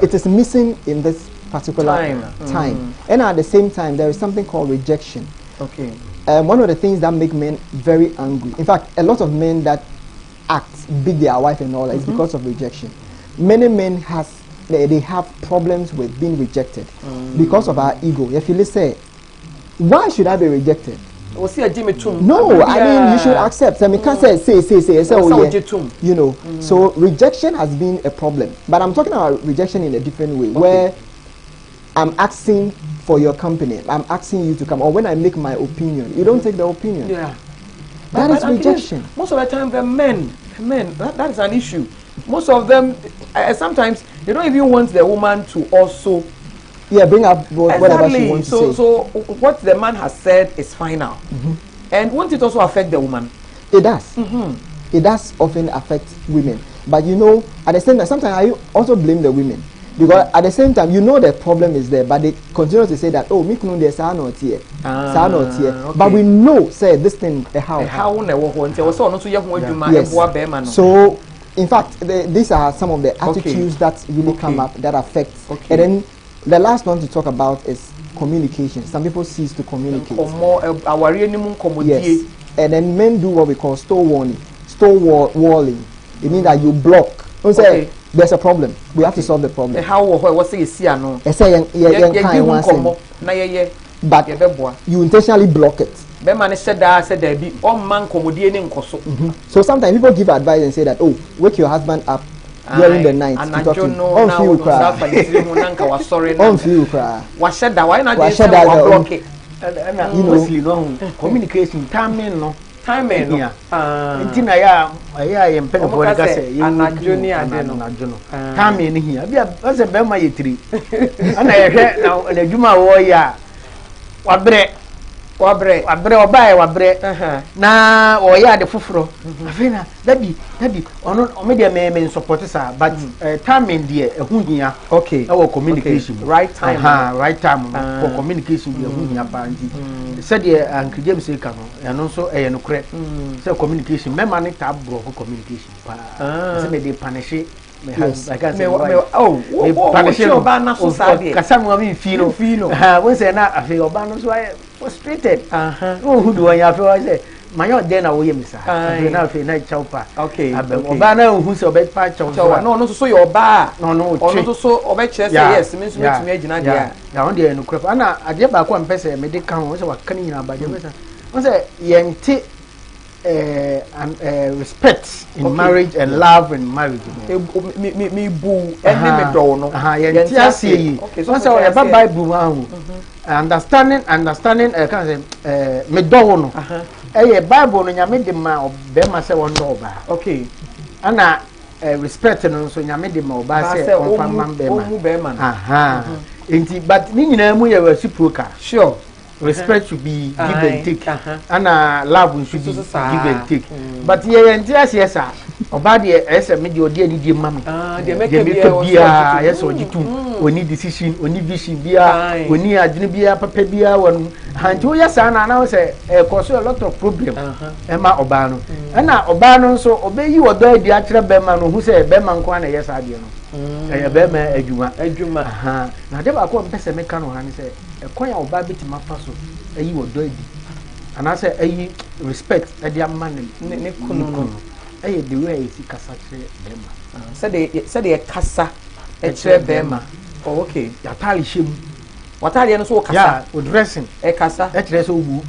it is missing in this particular time. And at the same time, there is something called rejection. One of the things that make men very angry. In fact, a lot of men that act beat their wife and all that is because of rejection. Many men they have problems with being rejected because of our ego. If you listen, why should I be rejected? No, I mean you should accept. I mean, can't say, you know. So rejection has been a problem, but I'm talking about rejection in a different way, where I'm asking for your company. I'm asking you to come, or when I make my opinion, you don't take the opinion. That is rejection. Most of the time, the men, that is an issue. Most of them, sometimes they don't even want the woman to also bring up whatever she wants to say. So what the man has said is final. And won't it also affect the woman? It does. It does often affect women. But you know, at the same time, sometimes I also blame the women. Because at the same time, you know the problem is there, but they continue to say that, oh, me kuno there's not here. But we know, say, this thing, how. So, in fact, these are some of the attitudes that really come up that affect. And then the last one to talk about is communication. Some people cease to communicate. Yes. And then men do what we call stonewalling. It means that you block. There's a problem. We have to solve the problem. But you intentionally block it. So sometimes people give advice and say that, oh, wake your husband up during the night to talk to him. Communication, timing, timing. Intina ya mpendo kwa gase timing here. Bia ose be ma yetiri. Ana yehwe na adwuma wo ya wabre na o ya de foforo afina dabi ono media me support sa but timing there ehu hia our communication right time right time for communication there ehu hia ba ndi said the Uncle James say kano eno so no kre say communication me man ta bro for communication pa say me dey punish me has I can say punish oba na so sabe kasamu mi fino when say na afi oba no so frustrated who do I have say my then I hear me sir na fe na chaupa oba na who say oba pa chaupa no so your bar no so oba che say yes me so me agina dia ya on dey no crap ana ade ba ko mpese me de kan wo say wakani nyina ba je pesa wo say yenti respect in marriage and love in marriage me bu enemy do no yenti asie wo say o Bible ma hu understanding can say me do no Bible no nyame de ma be ma say won do ba ana respect no so nyame de ma oba say on fa man be ma enti but ni nyina mu ye reciprocal sure respect should be give and take and love should be give and take but ye enti asiesa oba de ese me de odi ani die mama de make bia yes ojitu oni decision oni vision bia oni adwene bia papa bia won hanti wo yesa na na say cause a lot of problem ma oba no na oba no so obeyi wodo adi a kire be ma no hu say be ma nko na yesa ade no be ma adwuma na de ba ko mpese me ka no ha ni say ekwan ya oba beti mafa so ayi wodo adi ana say ayi respect adi amman ne kunu the way is kasa kire bema said the kasa kire bema ya tali shem watali no so kasa o dressing kasa kire so wu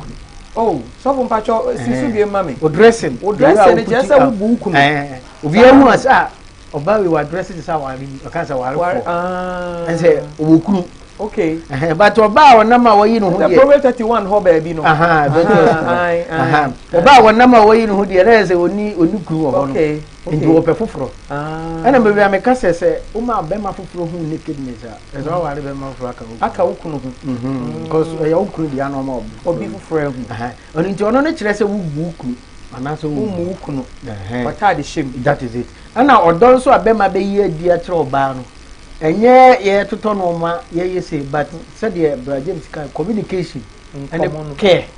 Oh, so from Pacho, Sisu be mommy. O dressing. O dressing, just a book. Obi ahu as oba we were dressing is our cancer war. And say Wukunu. Okay. But oba number we know the Proverbs 31 ho baby no. Oba one number we know the rest oni kuru ho no. Okay. Nti wo pefoforo. Ana me bia me ka say o ma be ma foforo hu nakedness a. Eso wa ware be ma foforo aka wukunu hu. Because ya wukunu dia no ma obi foforo hu. Oni nti ono ne kire say wu wukunu. Ana so wu wukunu. Wata de shame. That is it. Ana odon so abema be yi adi a kire oba no. Enye ye toto no ma ye say but said the Bra James kan communication and care.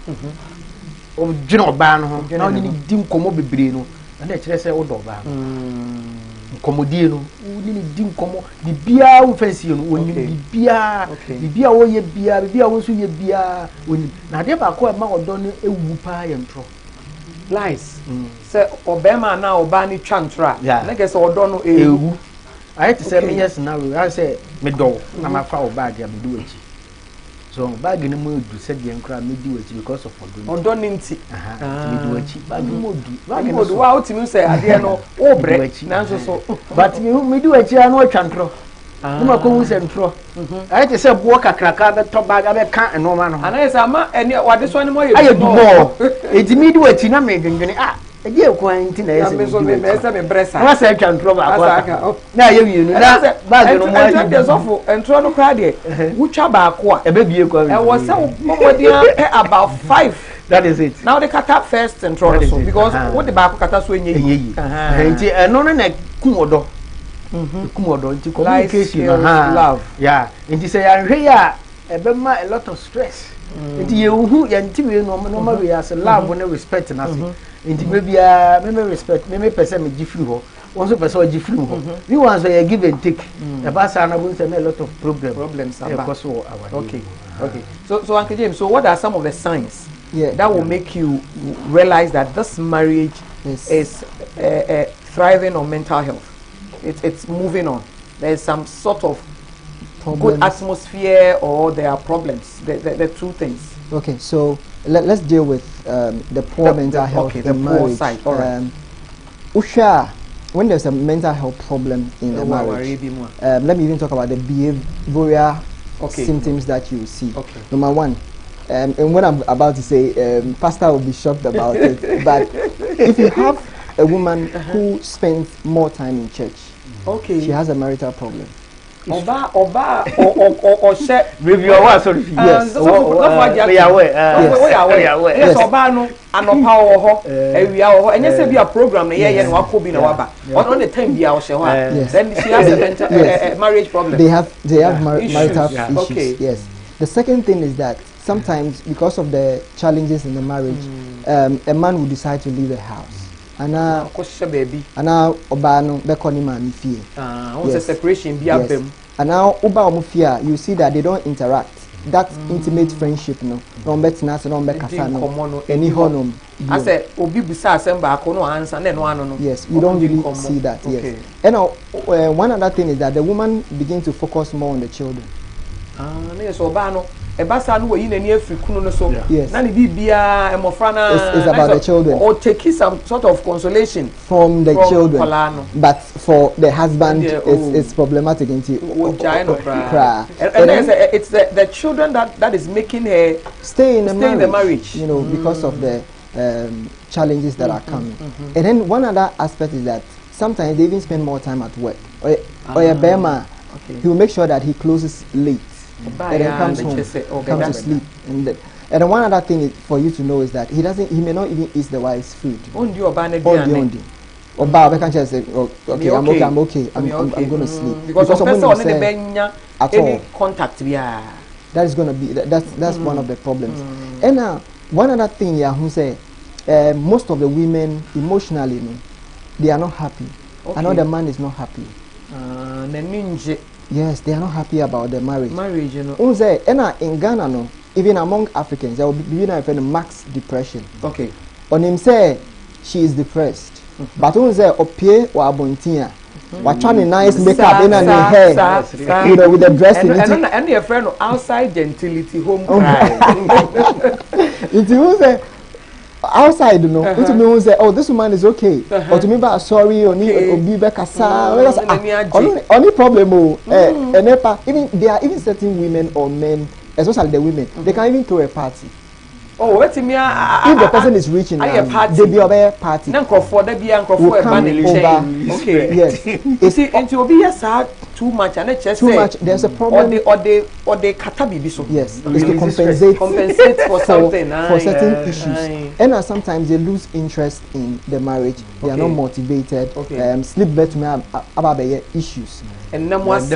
O jino oba no ho. Na oni di nkomo bebre no. Na e kire say wo do ba nkomodie no ni di nkomo bibia wo fancy no oni bibia wo ye bibia wo so ye bia oni na de ba ko ma odo no ewu pa ye ntro lies say obema na oba ni twantra na ke say odo no ewu I to say me yes now I say me do na ma fa oba dia me do echi so bag ni mo du said the nkra me do echi because of odo ni nti me do echi bag mo du wa otimi say ade no o bre na so but me do echi anu atwantro no ma ko hu se ntro I to say bo kakraka be to bag be ka eno ma no ana say ama eni wade so ni mo ye aye du mo edi me do echi na me dwendwene eje kwanti na yesi me so me say me bresa wa say twantro ba kwa na ye wienu na bag no mo ayi de sofo entro no kra de wutwa ba ko a ebe bie kwa e wo say momodian about 5. That is it. Now they cut up first and throw so because what the back kata so enye yi nti eno no na kumodo nti communication love yeah nti say ya hwe ya ebe ma a lot of stress nti ye hu ya nti we no ma we as love and respect na say nti me bia me respect me person me gifri ho won so person gifri ho we want so you give and take e ba sa na bu say a lot of problems about okay so Uncle James, so what are some of the signs that will make you realize that this marriage is thriving on mental health? It's moving on. There's some sort of good atmosphere, or there are problems. The two things. Okay, so let's deal with the poor mental health in the marriage. Poor side. All right. Usha, when there's a mental health problem in the marriage, let me even talk about the behavioral symptoms that you see. Okay. Number one. And what I'm about to say, Pastor will be shocked about it. But if you have a woman who spends more time in church, she has a marital problem. Oba or share review our sorry. Yes. Yes, Oba no anopa wo ho ewia wo ho enye se bia program na ye no akobi na waba on the time bia wo she ho then she has a marriage problem. They have marital issues. Yes. The second thing is that sometimes because of the challenges in the marriage, a man will decide to leave the house. And now obano bekoni mami fie. Yes. Separation be yes. And now oba omufia, you see that they don't interact. That intimate friendship no bet na se no be kasa no any honum. I said obi busa asemba akono answer na no ano no. Yes, you don't really see that. Yes. And one other thing is that the woman begins to focus more on the children. Yes, obano ebasa no we na ni afri kunu no so na ni bibia emofra na is about the children, or take some sort of consolation from the children, but for the husband it's problematic into and it's the children that is making her stay in the marriage, you know, because of the challenges that are coming. And then one other aspect is that sometimes they even spend more time at work, or a Bema, he will make sure that he closes late and then comes home, comes to sleep. And one other thing is for you to know is that he may not even eat the wife's food. Okay, I'm okay. I'm going to sleep. Because of any contact, that is going to be that's one of the problems. And now one other thing, who say most of the women emotionally, they are not happy. I know the man is not happy. Yes, they are not happy about the marriage. You know. In Ghana, no, even among Africans, there will be max depression. Okay. On him say she is depressed, but on say opie or abontia, What trying nice makeup in and hair, you know, with the dressing. And your friend outside gentility home cry. It was a outside, you know. To me, say, oh, this woman is okay, or to me, but sorry, or be back only problem, even there are even certain women or men, especially the women, they can even throw a party. Oh, wait a minute. If the person is reaching, they be a party. For the be uncle for a okay, yes. You see, and to be a too much, and it's just too much. There's a problem. Or they katabi so. Yes, it's to compensate for something, for certain issues. And sometimes they lose interest in the marriage. They are not motivated. Sleep better me about issues. And them must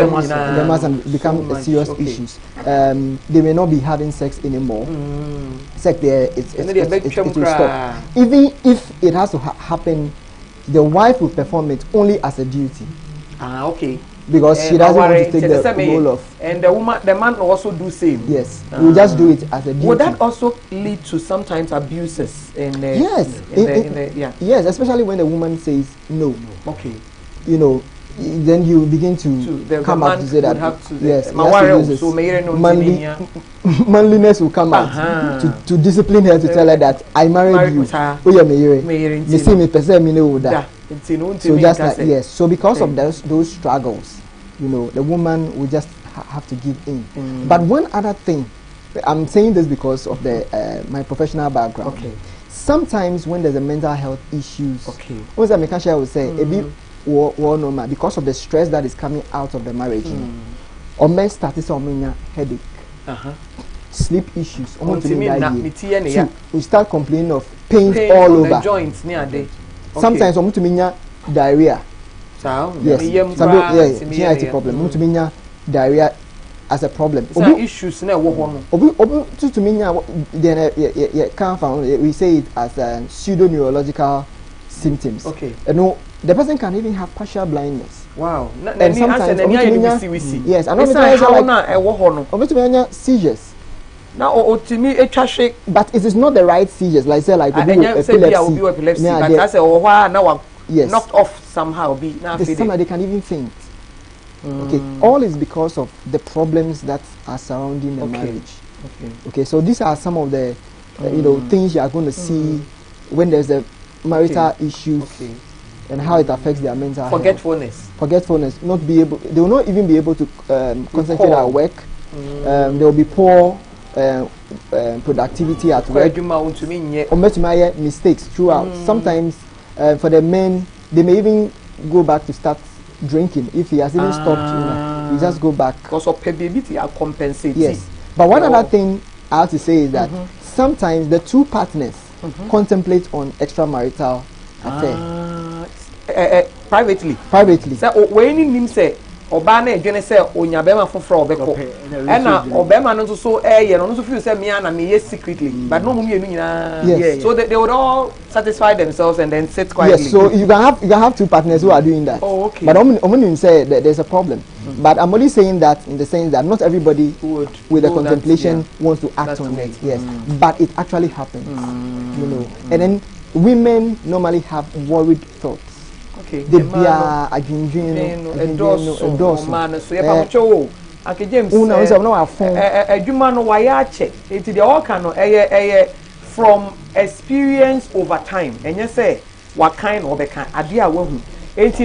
become serious issues. They may not be having sex anymore. Sex there, it will stop. Even if it has to happen, the wife will perform it only as a duty. Okay. Because she doesn't want to take the role of. And the man also do same. Yes, we just do it as a duty. Would that also lead to sometimes abuses? Yes, yes, especially when the woman says no. Okay. You know, then you begin to come up to say that yes, manliness will come out to discipline her, to tell her that I married you. So just like yes, so because of those struggles, you know, the woman will just have to give in. But one other thing, I'm saying this because of the my professional background. Okay. Sometimes when there's a mental health issues, what I would say, because of the stress that is coming out of the marriage, or men start to headache, sleep issues, we start complaining of pains all over. Joints near day. Sometimes diarrhea. Yes, problem. Diarrhea as a problem. Issues then we say it as pseudo-neurological symptoms. Okay. The person can even have partial blindness. Wow. And sometimes yes, and seizures. Now, to me, but it is not the right seizures, like say like epilepsy. But that's now yes, knocked off somehow. They can even faint. Okay, all is because of the problems that are surrounding the marriage. Okay, so these are some of the things you are going to see when there's a marital issues and how it affects their mental health. Forgetfulness, not be able. They will not even be able to concentrate at work. There will be poor productivity at work. Or mistakes throughout. Sometimes for the men, they may even go back to start drinking. If he has even stopped, he just go back. Because of baby are compensating. Yes, but one other thing I have to say is that sometimes the two partners contemplate on extramarital affair. Privately. So when you say Obana again say Onyabema for Beko. And Obama no so no so feel say me and me secretly. But no yes. So they would all satisfy themselves and then sit quietly. Yes, so you can have two partners who are doing that. Oh, okay. But I'm only say that there's a problem. But I'm only saying that in the sense that not everybody with the contemplation wants to act on it. Yes. But it actually happens. You know. And then women normally have worried thoughts. Okay. They be a Uncle James, from experience over time. And you say, what kind of a kind? Adia wohu.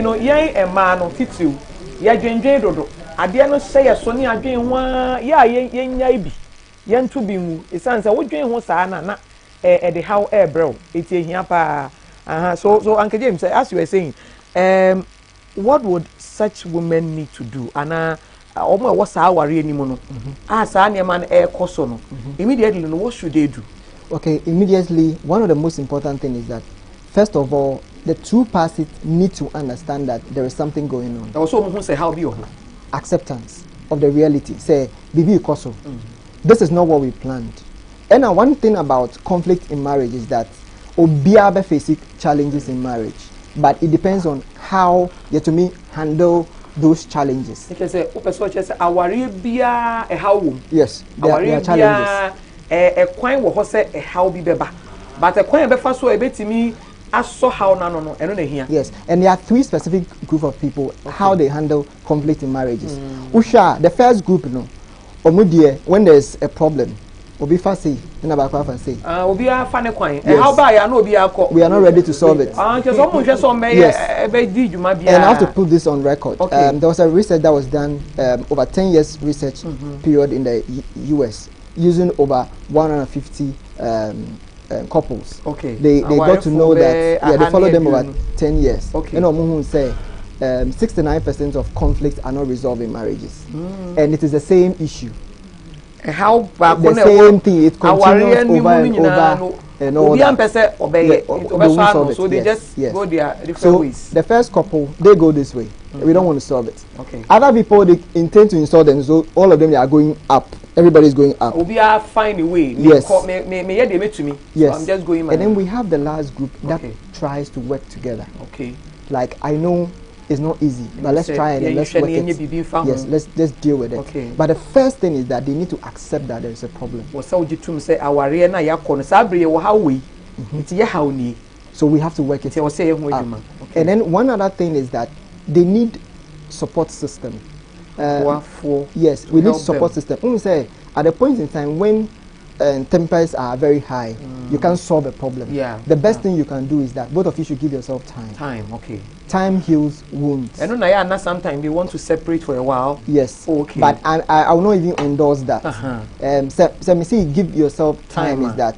No, yay a man of titu. Ya genje dodo. Adia no say a sonny again one. Ya yen yen to be mu. It sounds a wood drain was na at the how air bro. It's a yapa. So Uncle James, as you were saying, what would such women need to do? And what's our worry anymore? As any man air cosono. Immediately, what should they do? Okay, immediately, one of the most important things is that, first of all, the two parties need to understand that there is something going on. Also, who say how be acceptance of the reality. Say, Bibi Koso, this is not what we planned. And one thing about conflict in marriage is that Obiabe facing challenges in marriage, but it depends on how you to me handle those challenges. Because our Arabia a how yes, there are challenges. A coin will say a how be beba, but a coin be first so a bit to me aso how no eno na hia. Yes, and there are 3 specific group of people how they handle conflict in marriages. Usha, the first group no, omudie when there's a problem, obi fa say, na ba kwa fa say. Obi afa ne kwan. How ba ya no obi akọ. We are not ready to solve it. Just omo hwe so be di djuma bia. And I have to put this on record. Okay. There was a research that was done over 10 years research period in the US using over 150 couples. Okay. They got to know that they followed them over 10 years. Okay. You know, Muhu say 69% of conflicts are not resolved in marriages, and it is the same issue. How the same thing, it continues over and over. And all that. So they just go their different so ways. The first couple, they go this way. We don't want to solve it. Okay. Other people, they intend to install them, so all of them, they are going up. Everybody is going up. We are find a way. Yes. To me. Yes. So I'm just going. And then we have the last group that tries to work together. Okay. Like, I know it's not easy, but let's try it and let's work it. Yes, let's deal with it. Okay. But the first thing is that they need to accept that there is a problem. So we have to work it out. And then one other thing is that they need support system. Yes, we need support system. When we say at a point in time when tempers are very high, you can't solve a problem. Yeah. The best thing you can do is that both of you should give yourself time. Okay. Time heals wounds. I know sometimes they want to separate for a while. Yes. Okay. But I will not even endorse that. So me see, give yourself time is that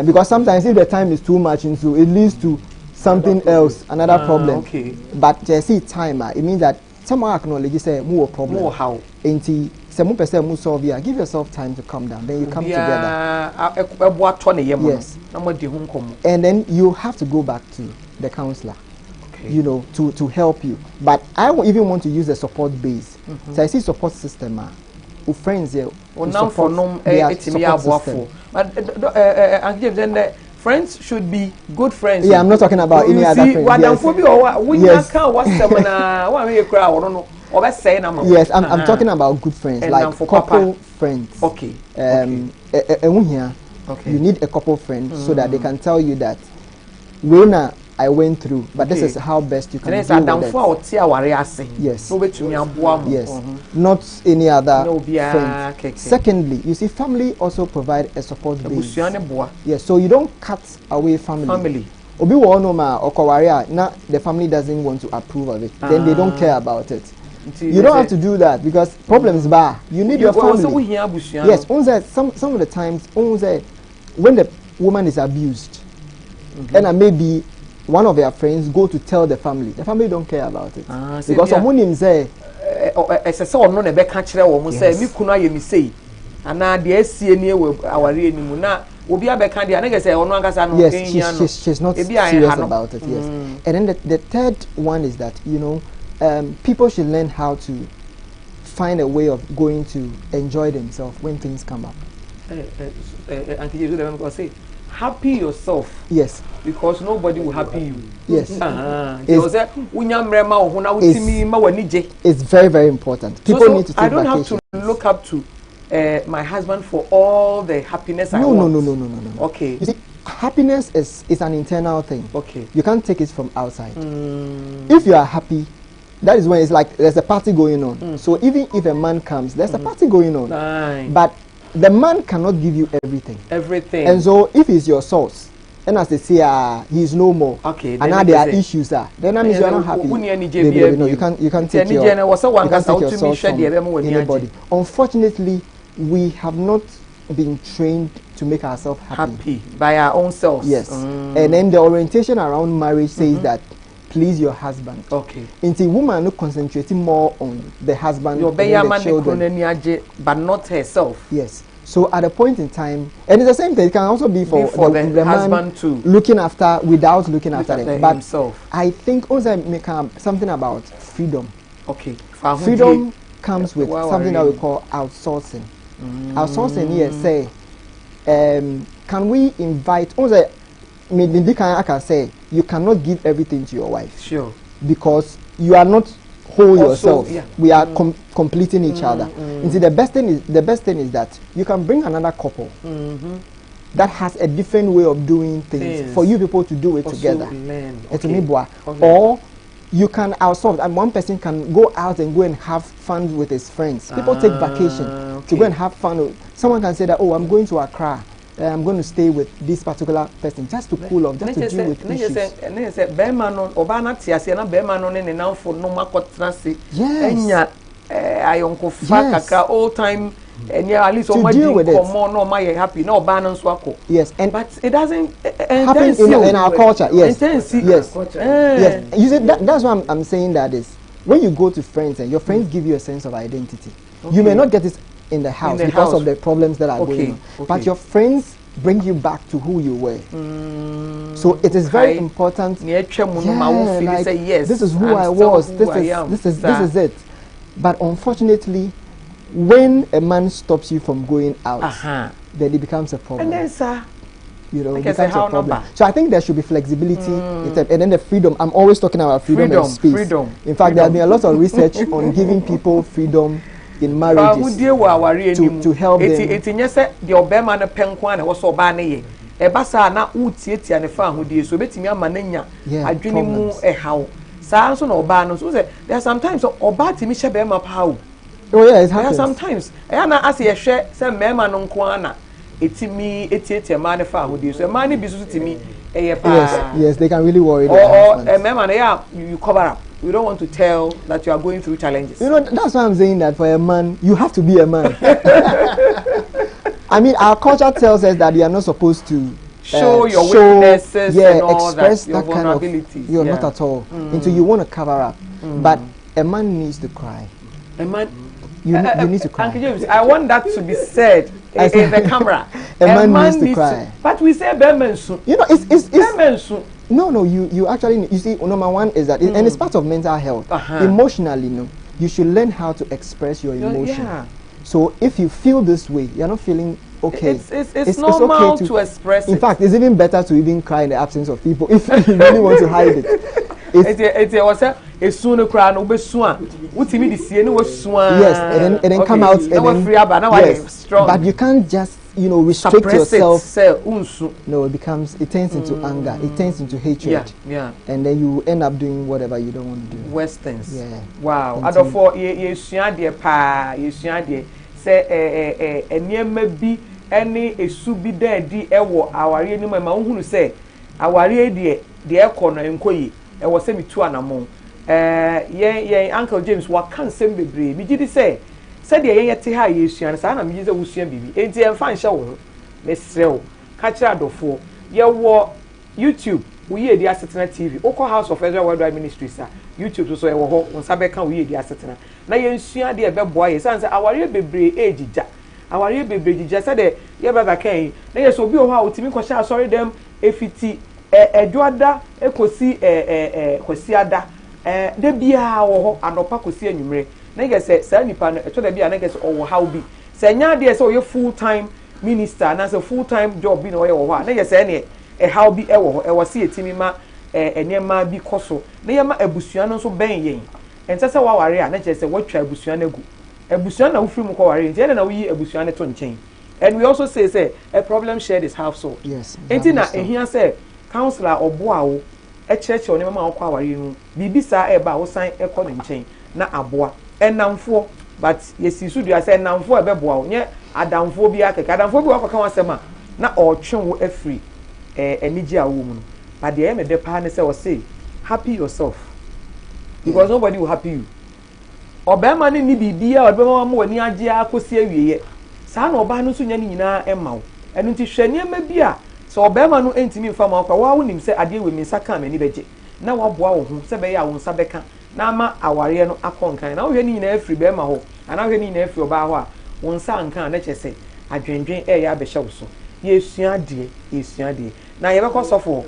because sometimes if the time is too much into it leads to something else, another problem. Okay. But see time, it means that someone acknowledges say more problem. More how? Solve here. Give yourself time to calm down. Then you come together. Yes. And then you have to go back to the counselor. Okay. You know, to help you. But I even want to use a support base. So I see support system. Friends here. But friends should be good friends. Yeah, I'm not talking about any other friends. Yes, I'm talking about good friends, and like couple friends. Okay. You need a couple friends so that they can tell you that when I went through, but this is how best you can deal with it. Yes. Yes. Not any other friend. Secondly, you see, family also provide a support base. Yes. So you don't cut away family. Obi wonoma okowaria na the family doesn't want to approve of it. Then they don't care about it. You don't have to do that because problems bar. You need your family. Yes. Some of the times, when the woman is abused, and maybe one of their friends go to tell the family don't care about it because someone him say no na be ka kire wo mo say mi kunu ayemi sei ana de asie ni we aware ni mu na obi abeka de na say ono ankasa no yes, she's not serious about it. Yes. And then the third one is that, you know, people should learn how to find a way of going to enjoy themselves when things come up. Auntie Jesus dem go say happy yourself. Yes. Because nobody will happy you. Yes. It's very, very important. People need to take I don't vacation. have to look up to my husband for all the happiness I want. No. Okay. You see, happiness is an internal thing. Okay. You can't take it from outside. If you are happy, that is when it's like there's a party going on. So even if a man comes, there's a party going on. But the man cannot give you everything. And so if he's your source, and as they say, he's no more. Okay. And now there are issues. Then that means you're not happy. No, you can't take your source from anybody. Unfortunately, we have not been trained to make ourselves happy by our own selves. Yes. And then the orientation around marriage says that please your husband. Okay. Into woman who concentrating more on the husband and the children, but not herself. Yes. So at a point in time, and it's the same thing. It can also be for the husband man too, looking after without looking after them. But himself. I think also make something about freedom. Okay. Freedom comes with something that we call outsourcing. Outsourcing here say, can we invite? Also, I can say you cannot give everything to your wife. Sure. Because you are not whole also, yourself. Yeah. We are completing each other. And see, the best thing is that you can bring another couple. that has a different way of doing things for you people to do it also together. Okay. Or you can outsource, and one person can go out and go and have fun with his friends. People take vacation to go and have fun. Someone can say that, oh, I'm going to Accra. I'm going to stay with this particular person just to cool off, just to deal with issues. Yes. Old time. And yeah, at least to deal with it. Happy. No, yes, and but it doesn't happen in our culture. Yes, yes, yes. Yes. You see, that's why I'm saying that is when you go to friends and your friends give you a sense of identity. Okay. You may not get it in the house because of the problems that are going on, but your friends bring you back to who you were. So it is very important. Like, yes, this is who I was. This is it. But unfortunately, when a man stops you from going out, then it becomes a problem. And then, it becomes a problem. So I think there should be flexibility, and then the freedom. I'm always talking about freedom and space. In fact, there has been a lot of research on giving people freedom in marriages to help them. Oh yeah, it happens. Sometimes I say share some man on kwana. It's a man so money be to me. Yes, they can really worry. Or a man, you cover up. We don't want to tell that you are going through challenges. That's why I'm saying that for a man, you have to be a man. I mean, our culture tells us that you are not supposed to show your weaknesses and all express that, that kind of. You're not at all. Until you want to cover up. But a man needs to cry. A man. You need to cry. Uncle James, I want that to be said in the camera. a man needs to cry. But we say Berman soon. It's Berman soon. No, you actually, you see, number one is that, and it's part of mental health. Emotionally, you should learn how to express your emotion. Yeah. So if you feel this way, you're not feeling okay. It's normal okay to express it. In fact, it's even better to even cry in the absence of people if you really want to hide it. It's soon a crown over swan. What you mean the scene was swan? Yes, and then come out and then free up, yes, strong. But you can't just restrict yourself. No, it turns into anger. It turns into hatred. Yeah. And then you end up doing whatever you don't want to do. Westerns. Yeah. Wow. I don't for you say be any a subi there di ewo aware ni ma unhunu say aware die ekono enkoyi e wo se mitu anamon ye Uncle James wa kan sem bebre mi gidi say de ye te ha ye suan sa na mi gidi say wo suan bibi enti en fa nhye wo me srew ka kira adofo ye wo YouTube Woyiedie Asetena TV Oko House of Ezra Worldwide Ministries YouTube so ye wo ho nsa be kan Woyiedie Asetena na ye suan de e be boa ye san say aware bebre ejija aware bebre jija say de ye baba kan na ye so obi o ha otimi ko sha sorry dem efiti edwada ekosi kosi ada de bia wo ho anopa kosi anwumre na ye say sa nipa no eto da bia na ye say owo how bi say nya de say oye full time minister na say full time job bi na oye wo ho na ye say ne how bi wo ho wo se etimi ma enema bi koso na ye ma abusua no so ben yen enta say wa ware a na je say watwa abusua na gu abusua na wo firi mu ko ware enti na wo yi abusua ne to nchen. And we also say a problem shared is half solved. Yes. Enti na ehia say counselor oboa wo church oni mama akwa ware nu bibi sa e ba wo san e ko nchen na aboa enamfo but yesi su do say enamfo e be boa wo nye adamfo bi akeka adamfo bi wakọ kan wasema na otwe wo afri eniji awo mu no but the em de pa ne say wo say happy yourself because nobody will happy you obema ni bibia obema mo wani age akosi awieye sa na oba no so nya ni nyina emawo enu nti hwani ema bia so obema no entimi mfa ma kwa wa wonim se ade we minsa kan mani beje na waboa wo ho se be ya wo nsa beka na ama aware no akonkan na wo hwani nyina afri bema ho ana hwani nyina afri oba ho a wo nsa ankan na kyese adwendwen ya abehye wo so yesua de na ye beko sofo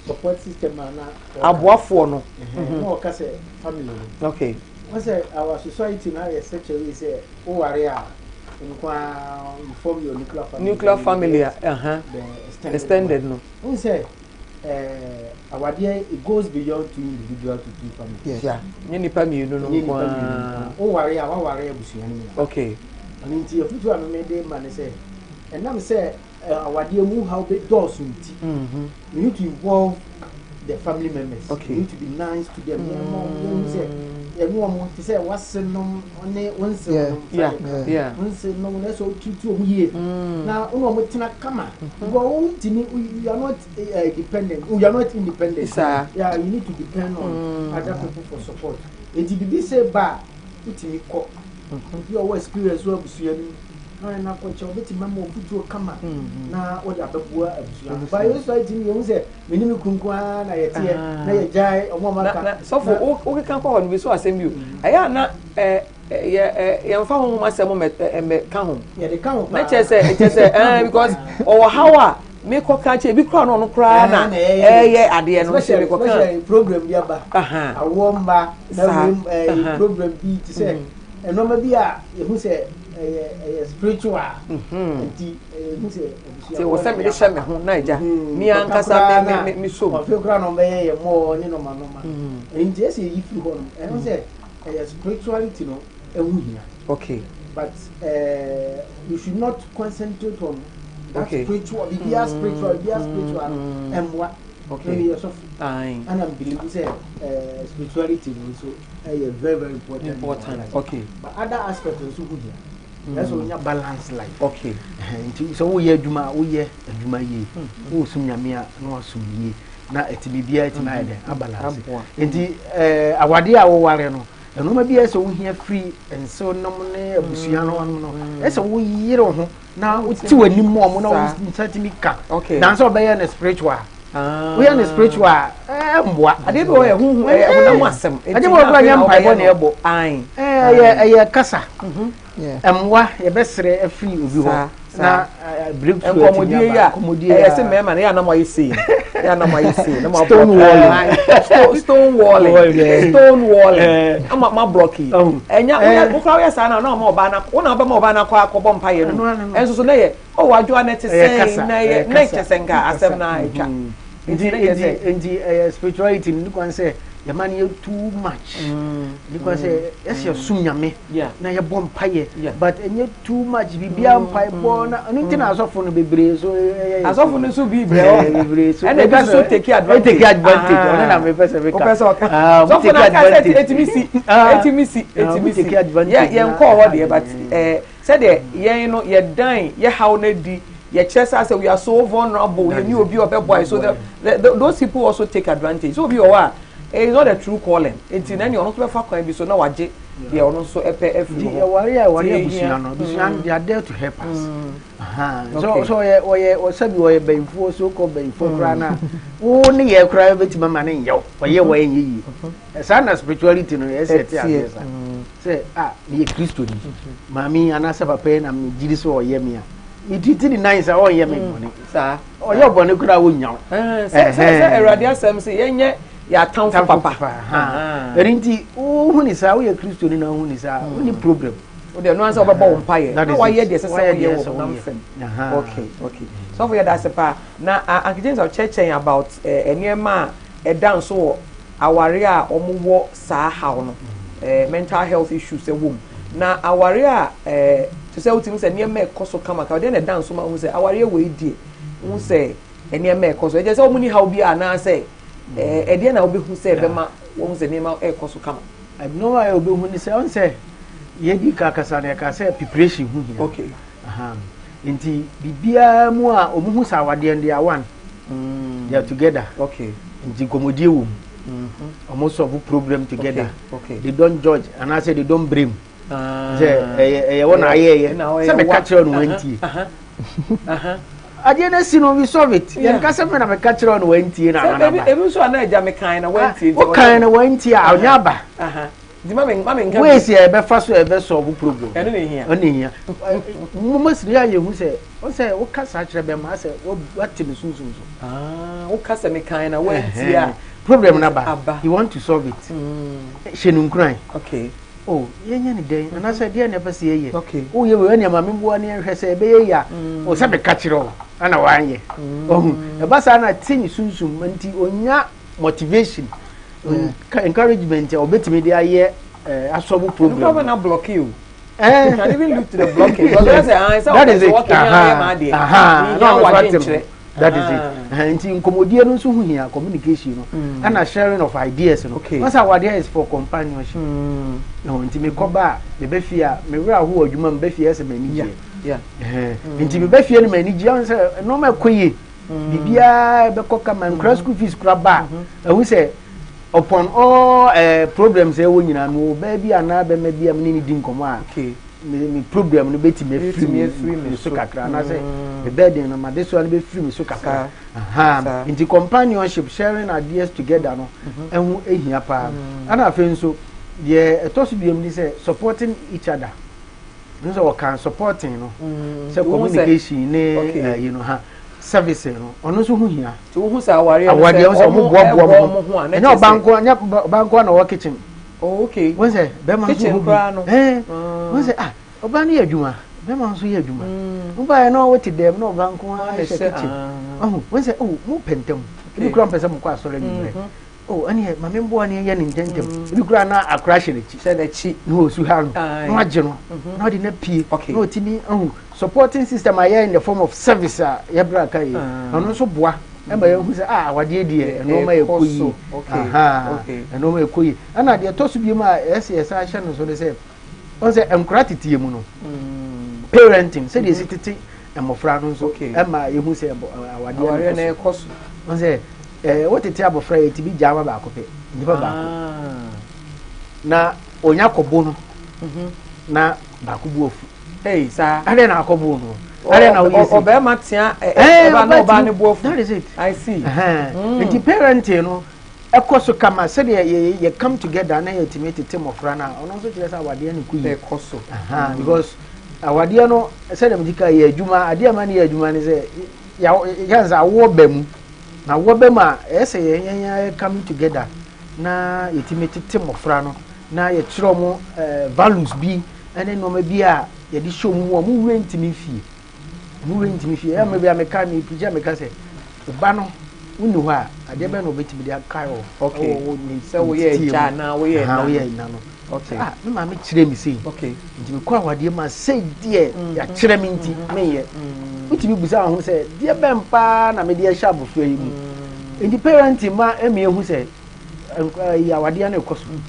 support system na aboafo no no ka say family. Okay. What's our society now is such a way say o ware a you form your nuclear family. The extended no. Who say our dear it goes beyond two individual to two families. Yes. Yeah. Nyeni pa mi no o ware a wa ware abusua ni. Okay. And into your future me dey man say and I'm say our dear move how big doors you need to involve the family members. Okay. You need to be nice to them. Everyone wants to say what's the name on it once. Yeah. Once no one else to year. Now, come on. You are not dependent. You are not independent. Yeah, you need to depend on other people for support. And if you say bad, it's me call. If you always experience well, na kocha obeti mama obutu kama na odi ababua abusua ba yo so ati mi say menimi kunkwa na yetie na ye jai omo maka so for o kan ko on bi so asem bi aya na ye mfa ho masem me ka ho ye de ka ho na chese because o hawa me ko ka che bi kra no kra na ye ade no se ko ka program bi aba awo mba na program bi ti say enoma bi a ye hu say spiritual who say was sent me the shame home Niger. Me and Casa me so. I feel crown on me more no man. And just if you want, and say spirituality no okay. But you should not concentrate on that spiritual, be as spiritual, and what okay. And I believe say spirituality also a very important. Okay. But other aspects also good here. That's why you balance life. Okay. So we ye juma ye. O sum nyamia no sum ye. Na etibibia etina ede balance. Enti awade a wo ware no. Eno ma bia so wo hia free enso nom ne abusua no no. Ese wo yire ho na uti wani mo na wo nsatimi ka. Dan so be ye na spiritual. We are spiritual mboa ade be we hu honam asem ade be we nya mpai bo na ebo an ye kasa mwa ye besere afri obi ho na breakthrough komodie ya se mema na ya na moye sei ya na moye sei na stone wall ama ma block yi enya wo kra we sa na ma oba na wo na oba na kwa akobọ mpaye no enso so na ye o wadwo anete sei na ye na chesenga asem na etwa Indeed, spirituality, you can say, your money too much. You can say, yes, you're sunyame. Yeah. Now you're born pie. But you too much, be beyond pie born. Anything as often be brave. So, as often as be brave. And they can take advantage. Take advantage. I'm a person. Take advantage. Yeah, call what they but said, yeah, you know, you're dying. Yeah, how they do. Your chest as we are so vulnerable, you knew be a boy. So those people also take advantage. So be aware, it's not a true calling. It's in any honest way be so now I they are also a they are there to help us. So said we were before so called before crana. Only a cry with my money, yo, for your way ye. A son of spirituality, say, be a Christian. Mammy, and as a pain, I'm Jesus or Yemia. It did nice all year money, sir. Or your bonnet could have won you. A radial some say, yeah, town for papa. Erinti, who is our Christian in who is our only problem. The noise of a bonfire. That is why there's a okay. So we that's a pa. Now, I can tell church about a near man, a dance or our area or more sa how mental health issues a womb. Now, our area to say things and near me cost of come out, then a dance woman who say, our year we did, who say, and near me cost. Just how many how be and I say, and then I'll be who say, Bema, won't the name of air cost to come. I know I will be when the sound say, Yegi Kakasana, I say, preparation. Okay. Inti, Bibia Mua, Omusa, our dear and dear one. They are together. Okay. In Jigomodium. Almost of a problem together. Okay. They don't judge, and I say they don't blame. One I some catcher on 20. I didn't see no we solve it. Then Casaman have a catcher on 20 and I so I Jamaican went what kind of 20 our naba. The mammy, where's here, but first ever solve problem. Only here. Must you who say, what can such a master? What in the soon? What Casamaican went here. Problem number. You want to solve it. She don't cry. Okay. Oh, any day, and I said, dear, never see ye. Okay. Oh, you were any mammy one year, has a bay, or some catcher, and a 1 year. Oh, a basana tin soon, on your motivation, encouragement, or better media year, a sober program. Not block you. You can even look to the blocking. Because that is it. That is it. And in commodia so here communication and a sharing of ideas. Okay. What's our idea is for companionship. No, into me coba the befia, me who are human befia as a manager. Yeah. Into me befia and manager, no more quay. Bibia becoca man cross fees crab bar. And we say upon all problems, when you know, baby, and I maybe a mini dinkum. Okay. Me program no beti me free me so kakra na say the burden no ma this one be free me so kakra into companionship sharing ideas together no ehun ehia pa ana afen so the etosu biem ni say supporting each other no so can supporting no say communication ne you know service no ono so hu hia to hu say aware so mo boa na nya banko na wo kitchen. Oh, okay. What's that? Kitchen crown. What's that? Obani Yajuma. Bema so Yajuma. Umba no what them no banko kitchen. Oh, what's that? Oh, mo pentem. You crown person mo kwa sore ni. Oh, ani ma membo ani ya ni ntentem. You crown na akrash ni chi. Say the chi. No su ha no. No age no. No di na pie. No timi supporting system aye in the form of service ya bra kai. Ono so boa. Emba you say Woyiedie no ma ekoyi. Okay. No ma ekoyi. Ana de to so bi ma SS a hye no so de say on say emkratiti mu no. Parenting say de sititi emofra no so emma you say Woyiedie na ekoso. On say what titi abofra e ti bi jama ba ko pe. Nipa ba ko. Na onya kobo no. Na ba ko bu ofu. Hey sa. Ade na akobo no. Obema tia oba ne bofu. That is it. I see. The parenting no ekoso kama said ye come together na ultimate team of rana ono so kire say awade na kuyi ekoso. Because awade no said dem dika ye adwuma ade ma ne ye adwuma ne say ya za wo bam na wo bam a say ye come together na ultimate team of rana na ye kire mo values bi ene no ma bi a ye di show mu mo rent me fie. Moving to me, I may be a mechanic, pajama cassette. The banner, we know her. I never know which be a car. Okay, so we are now. We are now. Okay, Mamma, me see. Okay, you quite what you must say, dear, ya chreminti, me. Which you bizarre who said, dear Bampa, I made a sharp of you. In the parenting, ma, Emmy, who said, Yawadiana costume.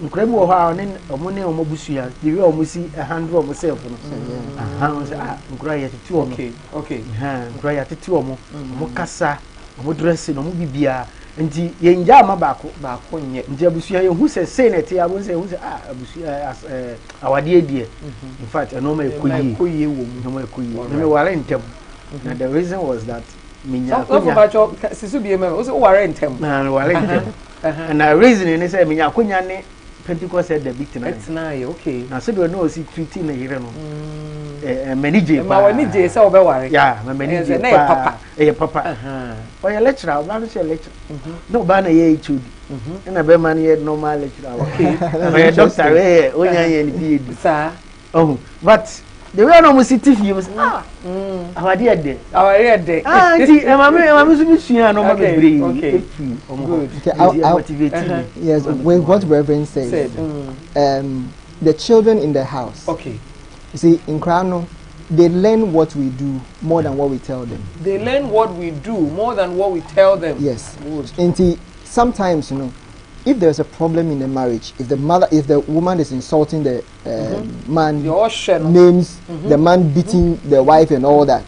Incredible how and money on Mobusia, you almost see 100 of myself. Cry at 2 okay, cry at 2 or more, Mocassa, dressing, or Mubia, and the Yama Bako, and Jabusia, who says, Senate, I won't say, who's our dear. In fact, I know my Kuyi, no more Kuyi, no warrant. And the reason was that. And I reason in this, I mean, Yakunyane. Pentecost said the victim. It's nice, okay. Now, so we know see 15 a year. Manager, my manager is over worry. Yeah, my manager, papa, papa. Why a lecturer, I'll lecture. No banner ye to. And a bear man yet no my lecturer. Okay, my doctor, sir. Oh, but the way no city you our dear day. Our dear day. Ah, I'm no okay. Good. Yes, with what Reverend said, the children in the house. Okay. You see, in Krano, they learn what we do more than what we tell them. They learn what we do more than what we tell them. Yes. And sometimes, you know, if there's a problem in the marriage, if the woman is insulting the man, names the man beating the wife and all that,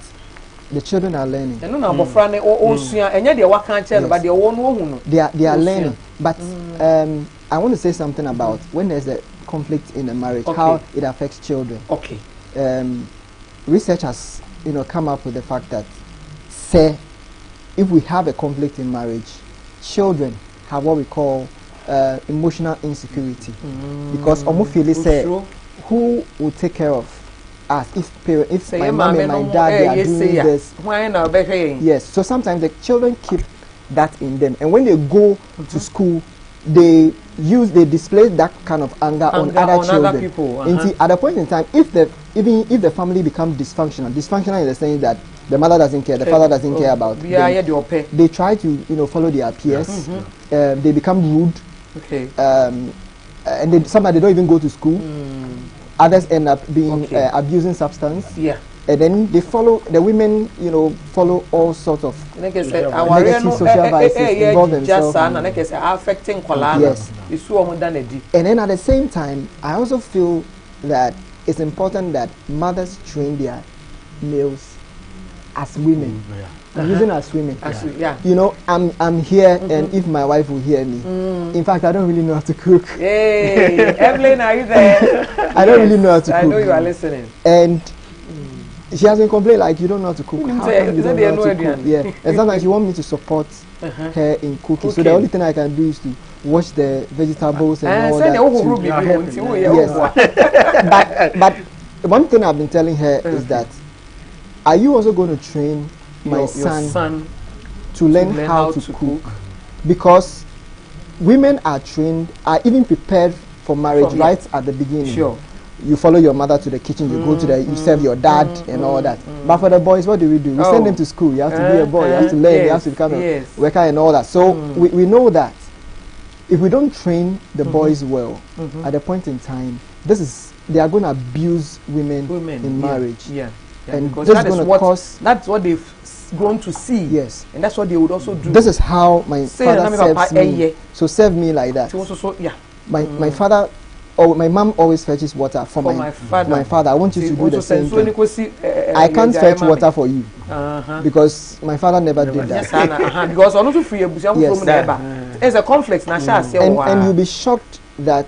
the children are learning. They are learning. But I want to say something about when there's a conflict in a marriage, how it affects children. Okay. Research has come up with the fact that say if we have a conflict in marriage, children have what we call emotional insecurity because Omufili said, who will take care of us if my mom and my dad are doing this? Yes, so sometimes the children keep that in them, and when they go to school, they display that kind of anger on other children. Other people. At a point in time, if the family becomes dysfunctional in the sense that the mother doesn't care, the father doesn't care about them, they try to follow their peers. They become rude. Okay. And sometimes they don't even go to school. others end up being abusing substance. Yeah. And then they follow, the women, you know, follow all sorts of negative social vices, involve themselves. Affecting yes. And then at the same time, I also feel that it's important that mothers train their males as women. I'm using as women. You know, I'm here, and if my wife will hear me, in fact, I don't really know how to cook. Hey, Evelyn, are you there? I don't really know how to cook. I know you are listening. And she hasn't complained like you don't know how to cook. How come you don't know how to cook? Yeah, and sometimes she wants me to support her in cooking. So the only thing I can do is to wash the vegetables and all that. Yes. But one thing I've been telling her is that, are you also going to train my son to learn how to cook? Because women are trained, are even prepared for marriage right at the beginning. Sure. You follow your mother to the kitchen, you go to the, you serve your dad and all that. But for the boys, what do? We send them to school. You have to be a boy, you have to learn, you have to become a worker and all that. So we know that if we don't train the boys well, at a point in time, they are going to abuse women in marriage. And because this is going to cause. That's what they've grown to see. Yes. And that's what they would also do. This is how my father serves me. So serve me like that. My father. Oh, my mom always fetches water for my father. I want you to do the same thing. I can't fetch water for you because my father never did that. Because I'm not free. There's a conflict. And you'll be shocked that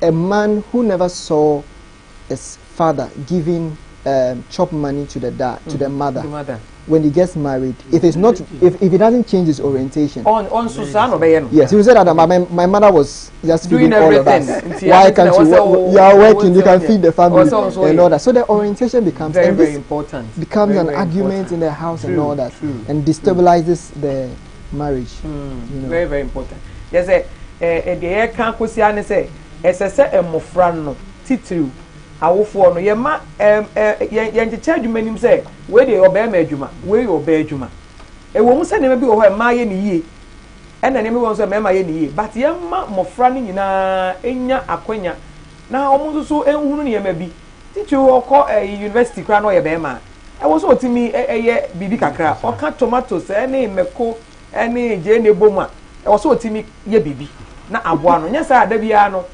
a man who never saw his father giving chop money to the dad, to the mother, when he gets married, if it's not, if he doesn't change his orientation, yes, he will say that my mother was just feeding all of us. Why can't you? You are working, you can feed the family and all that. So the orientation becomes very important. Becomes an argument in the house and all that, and destabilizes the marriage. Very, very important. Yes, the air can't say, as I said, a mofrano, titru. Awofo no ye ma ye ncheche adwuma nim say we dey obey ma adwuma we obey adwuma e wo mu se ne bi wo ho ma ye ni yie e na ne me won so ma ye ni yie but ye ma mofra ni nyina enya akwanya na omu so enhunu ne ye ma bi tichu okọ university kra no ye be ma e wo so otimi ye bibi kakra oka tomatoes ne meko ne je ne bomu a e wo so otimi ye bibi na aboa no nya sa da bia no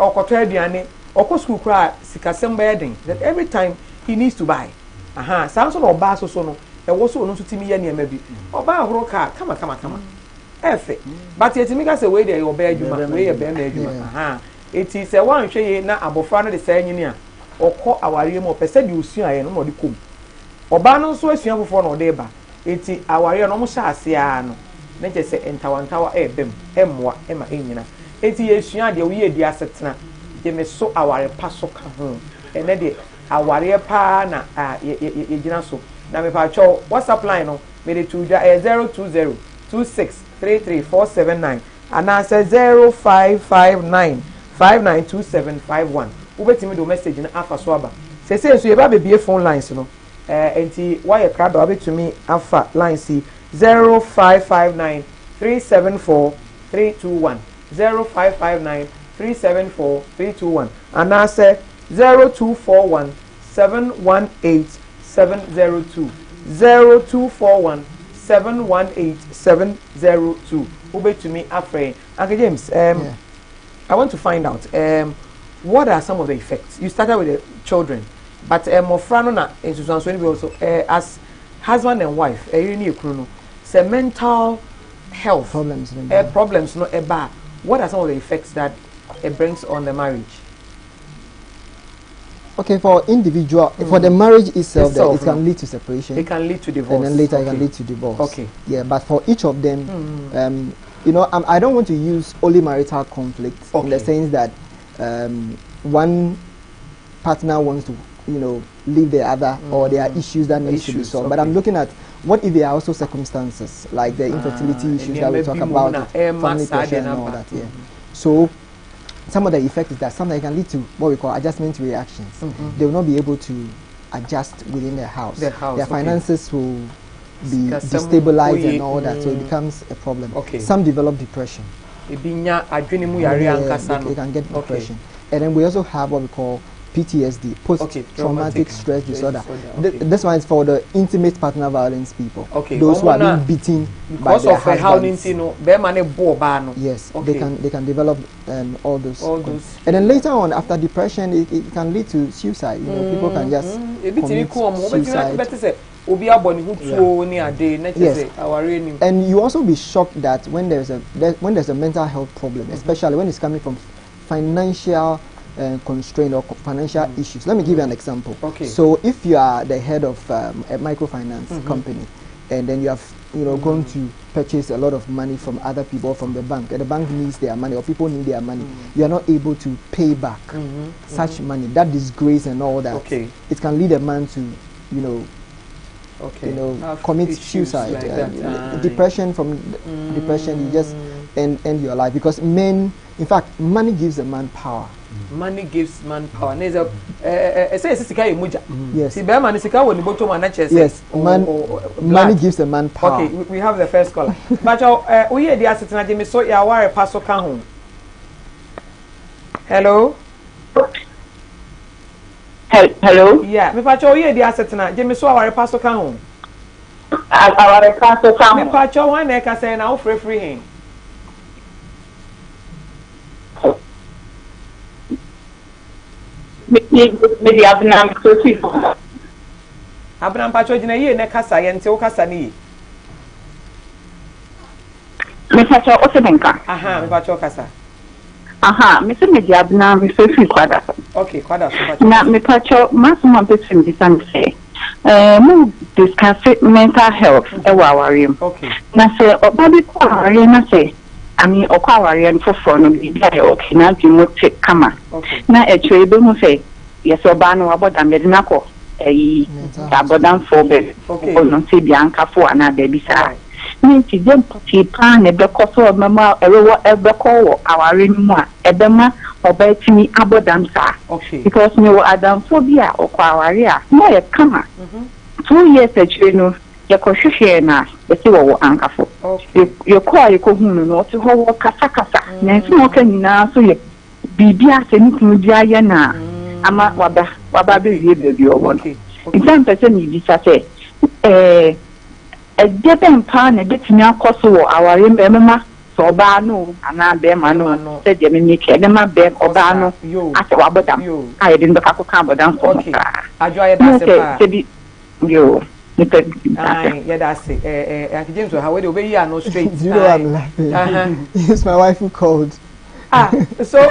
okoto aduane Oko school cry sikasem bedding that every time he needs to buy. Sounds on oba so no. E wo so no so timi ye niam bi. Oba ahoro ka kama. Efe. But yet me ka say we dey oba adwuma, we ye be na adwuma. It is a one hwe ye na abofra no de say nyini a. Oko aware mu opese de osua ye no no de kom. Oba no so asua fofo no de ba. Eti aware no mo sha ase a no. Na je say entawantawa ebem, emmoa ema enyina. Eti ye sua de Woyiedie Asetena. Me so aware pa so ka ho ene de aware pa na ye gina so na me pa cho WhatsApp line no me de tuja 020 2633479 ana say 0559 592751 ubetimi do message na afa so aba se so ye ba bebie phone lines no enti why crowd obetumi afa line si 0559 374 321 0559 374 321 and I say 0241 718 702 0241 718 702 Ube to me afraid. Uncle James, I want to find out what are some of the effects. You started with the children, but Mofrano na in Susan also as husband and wife, say mental health problems no eba. What are some of the effects that it brings on the marriage? Okay, for individual, for the marriage itself, it can lead to separation. It can lead to divorce. And then later it can lead to divorce. Okay. Yeah, but for each of them, you know, I don't want to use only marital conflict in the sense that one partner wants to, you know, leave the other, or there are issues that need to be solved. But I'm looking at what if there are also circumstances like the infertility issues that we talk about, family pressure and all that. Yeah. So some of the effect is that sometimes can lead to what we call adjustment reactions. They will not be able to adjust within their house. Their finances will be destabilized and all that, so it becomes a problem. Some develop depression. They can get depression. And then we also have what we call PTSD, post-traumatic stress disorder. Okay. This one is for the intimate partner violence people. Okay. Those who are being beaten by their husbands. Yes, okay. they can develop all those. And then later on, after depression, it can lead to suicide. You know, people can just commit suicide. Yes. And you also be shocked that when there's a mental health problem, especially when it's coming from financial constraint or financial issues. Let me give you an example. Okay. So if you are the head of a microfinance company, and then you have gone to purchase a lot of money from other people from the bank, and the bank needs their money or people need their money, you are not able to pay back such money. That disgrace and all that. Okay. It can lead a man to commit suicide, like depression. From depression, you just end your life, because men, in fact, money gives a man power. Money gives man power. Yes. Yes. Money gives a man power. Okay, we have the first caller. But Woyiedie Asetena Jimmy so ya ware paso ka ho. Hello. Hello. Yeah, me pacho Woyiedie Asetena Jimmy so ware paso ka ho. Aware paso ka ho. Me pacho wan na ka say na wo free hin. Maybe Abnam so Abnam pacho jina ye na kasa ye nte wo kasa ni. Me pacho osebenka. Aha, me pacho kasa. Aha, me se media Abnam so kwada. Okay, kwada so pacho. Na me pacho maximum person disan say. Mo discuss mental health e wa aware. Okay. Na se obabi ko aware na se ami okwa aware nfofo no bi dia okay na bi mo take kama. Okay. Na etwe be mo say yes oba no aboda medina ko abodan fo be. Okay. Ono se bi anka fo ana da bi sa. Nti dem pati plan e be ko so mama erewo e be ko wo aware ni mu a e be ma oba timi abodan sa. Okay. Because me wo adam fo bi a okwa aware a no ye kama. 2 years etwe no ye ko hwehwe na ye se wo anka fo. Okay. Ye ko ye ko hunu no to ho kasa kasa. Na nti mo ka nyina so ye bibia se ni kunu dia ye na ama waba be wie baby o won. In person ni bi sa say deben pa na betimi akoso wo aware mbema so ba no ana be ma no se de me make de ma be oba no ase wabodam ai de ndaka ko kan bodam so ajo ya da se pa yo yeah, that's it. James, how would you be? No straight. You know I'm laughing. It's my wife who called. So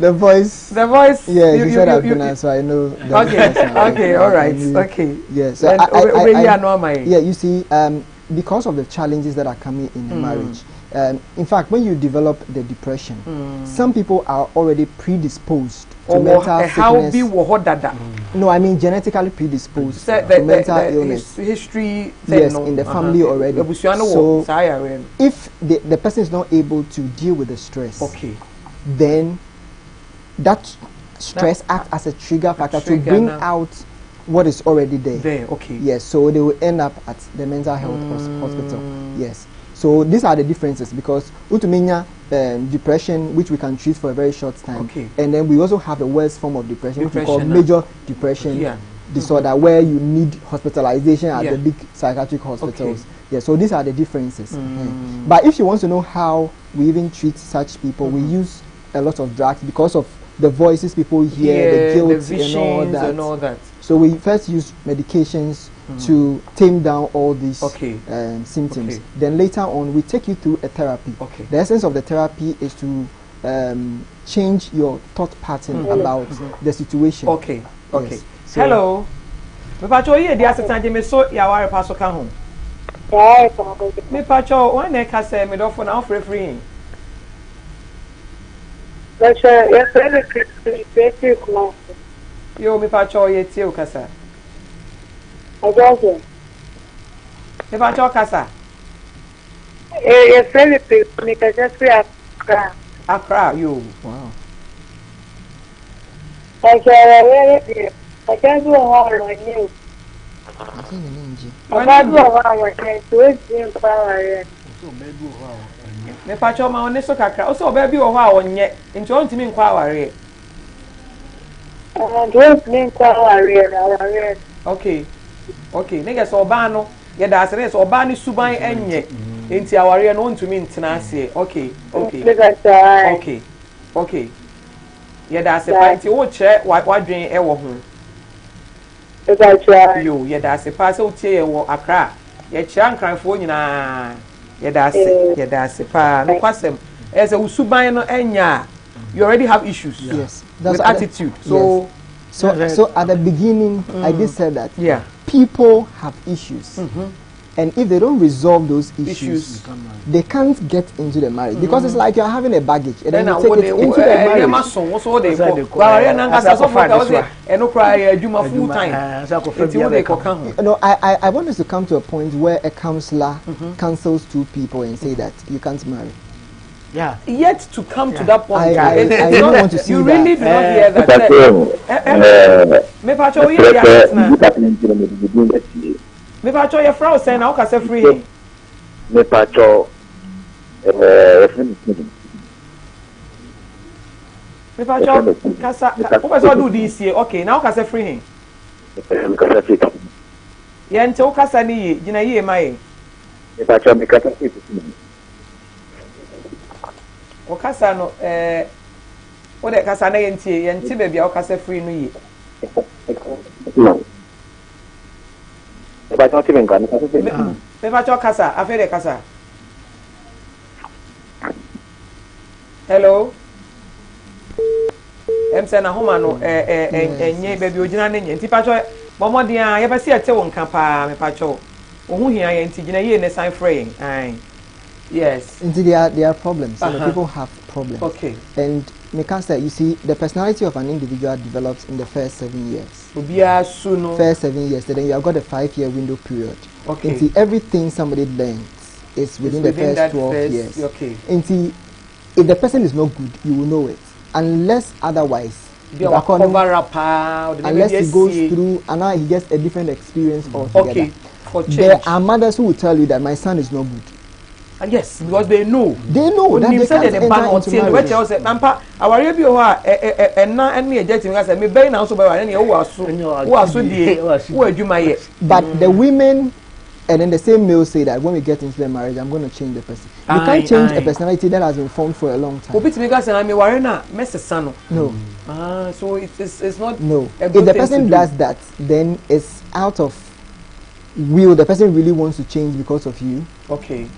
the voice. Yeah, you said I've been so I know. Okay, all right. Okay. Yeah, so I you see, because of the challenges that are coming in the marriage. In fact, when you develop the depression, some people are already predisposed to mental sickness. No, I mean genetically predisposed to mental illness. History, yes, in the family already. So, if the person is not able to deal with the stress, then that stress acts as a trigger factor to bring out what is already there. Yes, so they will end up at the mental health hospital. Yes. So these are the differences, because utumenya depression, which we can treat for a very short time, and then we also have the worst form of depression, which we call major depression disorder, where you need hospitalization at the big psychiatric hospitals. Yeah, so these are the differences. But if you want to know how we even treat such people, we use a lot of drugs because of the voices people hear, the guilt, the visions and all that. So we first use medications to tame down all these symptoms. Then later on, we take you through a therapy. The essence of the therapy is to change your thought pattern about the situation. Yes. So hello. Me pacho Woyiedie Asetena Jimmy so ya ware paso ka ho. Me pacho wan na ka say me do for na free. Yo, me pacho ye tie o kasa. Me pacho kasa. Me just free Accra, yo. wow. I can't do a lot on you. I can't do a lot on you. me pacho ma one so kakra o so ba bi wo ho a wonye nti on timi nkwa aware Don't mean quite okay nigga so ba no ye da asere so ba ni suban enye enti aware no ntumi ntena ase okay ye da ase pa nti wo che wadwen e wo ho yo ye da ase pa se o tie ye wo akra ye kira nkranfo nyina ye da ase pa no kwasem as a usuban no enya you already have issues Yes, with attitude so yes. So at the beginning I did say that people have issues and if they don't resolve those issues they can't get into the marriage because it's like you're having a baggage and then you take it into the marriage. No, I want us to come to a point where a counselor counsels two people and say that you can't marry. Yeah. Yet to come to that point, I don't want to see you that. really do not hear that. Me pacho Woyiedie Asetena. Me pacho your frau say na o ka say free. Me pacho me pacho kasa o ka so do this here okay na o ka say free him. Ye nte o kasa ni ye gina ye mai. Me pacho me kasa fit. O kasa no o de kasa na ye ntie be bia o kasa free no ye. No. Me pacho ti venga, me pacho kasa afi de kasa. Hello. Say na homa no enye be bi ogina ne nye nti pacho momodi a ye be se ete wo nka pa me pacho ohun hia ye nti gina ye ne sign fraying yes Indeed, there are problems. So people have problems. Okay. And me can say, you see, the personality of an individual develops in the first 7 years. First 7 years. So then you have got a 5-year window period. Okay. And see, everything somebody learns is within the first 12 years. Okay. And see, if the person is not good, you will know it. Unless otherwise, unless he goes through and now he gets a different experience altogether. Okay. For change. There are mothers who will tell you that my son is not good. Yes, because they know. They know that they can't enter into marriage. Nampa aware bi ho a na ene eje tim ga say me be na so be wa ene wo aso die wo adwuma ye. But the women and then the same male say that when we get into the marriage I'm going to change the person. You can't change a personality that has been formed for a long time. Obi timi ga say na me ware na mesesa no. No. So it's not. No. If the person does that, then it's out of will. The person really wants to change because of you. Okay.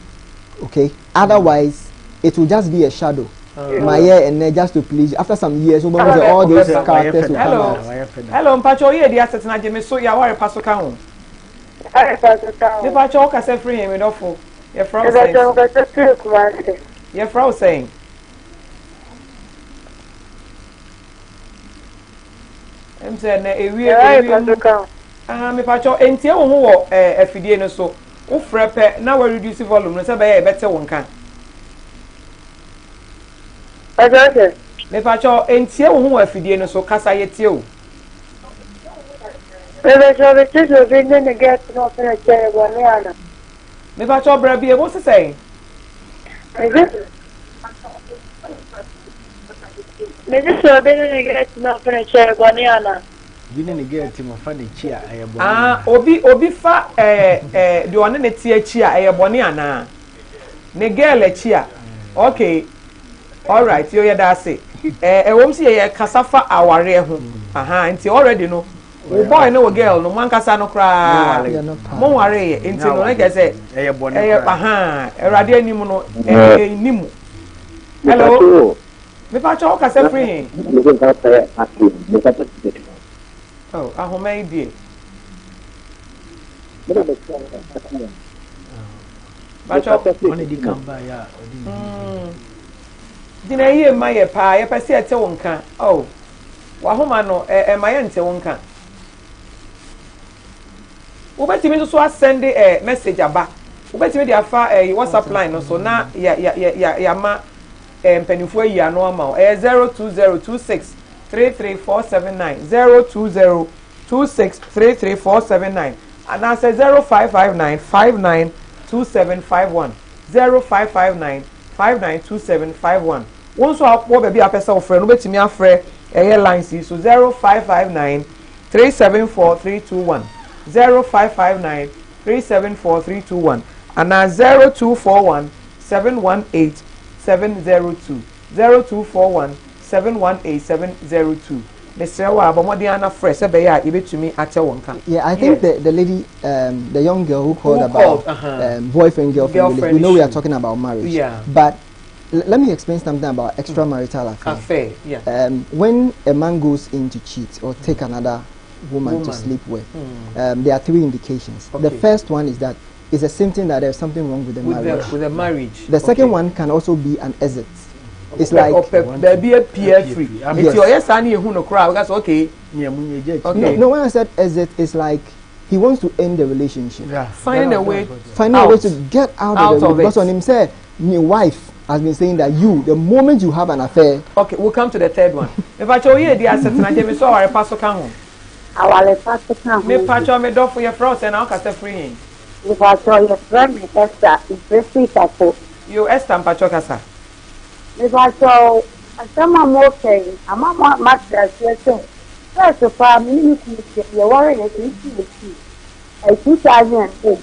Otherwise, it will just be a shadow. My year and then just to please you. After some years, all those characters will come out. Hello, Mpacho Woyiedie Asetena Jeme so ya ware paso ka ho. Me Mpacho ka say free him dofo. Your frau saying. Your frau saying. Em say na ewie. Me Mpacho entie wo ho wo afidie no so. Wo frepe na we reduce volume no say be e bete won kan. Okay. Me pacho entie wo ho afidie no so kasa yetie o. Me pacho bra bi e wo say. Me just so be no get no furniture boniana. Obi fa de one ne tie achi a eye bone ana ne girl achi a okay all right yo ye da say wom si ye kasafa aware ho nti already no wo boy no girl no man kasa no kra mo ware ye nti no ne say eye bone erade anim no enimu hello me pa cho kasa free oh, ahome die. Bacho, oni di kamba ya. Dina ye maye pa, ye pese ete wonka. Oh. Wa homa no maye nte wonka. Wo betimi so send message aba. Wo betimi dia fa WhatsApp line no so na ya ma mpanifo yi ano ama 0202633479 0202633479 and I say 0559592751 0559592751 592751 won so apo be bia pesa ofre no betimi afre lines so 0559 374321 0559 374321 and 0241 718 702 0241 718 702. Mr. Abamodiana fresh ya ibetumi ate wonka. Yeah, I think the lady the young girl who called about boyfriend girlfriend, we know we are talking about marriage. Yeah. But let me explain something about extramarital affair. Yeah. When a man goes in to cheat or take another woman to sleep with, there are three indications. Okay. The first one is that it's a symptom that there's something wrong with the marriage. With the marriage. The second one can also be an exit. It's like there be a peer free. It's your yes and you no crowd. That's okay. Okay. No, when I said exit, it's like he wants to end the relationship. Yeah. Finding a way to get out of it. Because on him said, my wife has been saying that the moment you have an affair. Okay, we'll come to the third one. If I show you the Asetena, Jamie saw our pastor come home. Our pastor come home. Me patch me door for your frost and I'll cast a free. If I show your friend, Esther, it's very sweet. You Esther and Pacho Casa. If I show someone okay, I'm not much as you say. First of all, you worry at 2008.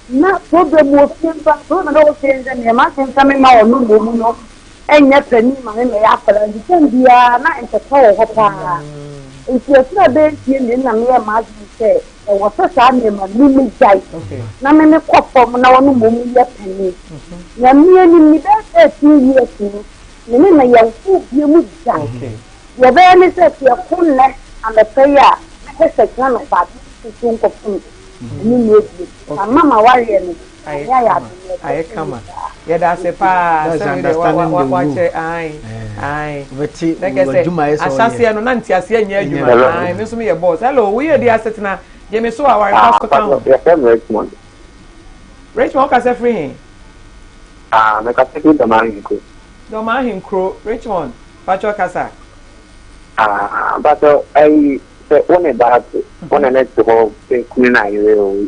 Not problem with simple, no things, and your master coming out, no, and yet the name of the apple, and you can be not in the call. If you're not there, you know, mere master say, there was such a name of Mimi Jai. Now, many cop from now on, Mummy, yet penny. You're nearly that 2 years. You know, my young fool, you move down. You're very set your full neck and the prayer. I said, none of that to think of food. And Mamma, worry. I come. Yeah, that's a pass. Watch it. Aye. But like I said, I see no nanti I see you. I miss me a boss. Hello, Woyiedie Asetena. Jamie so our pastor come. Richmond. Richmond can say free. Make a second the man. No man him crow. Richmond. Pacho Casa. But I say one about one and next to hold Queen I will.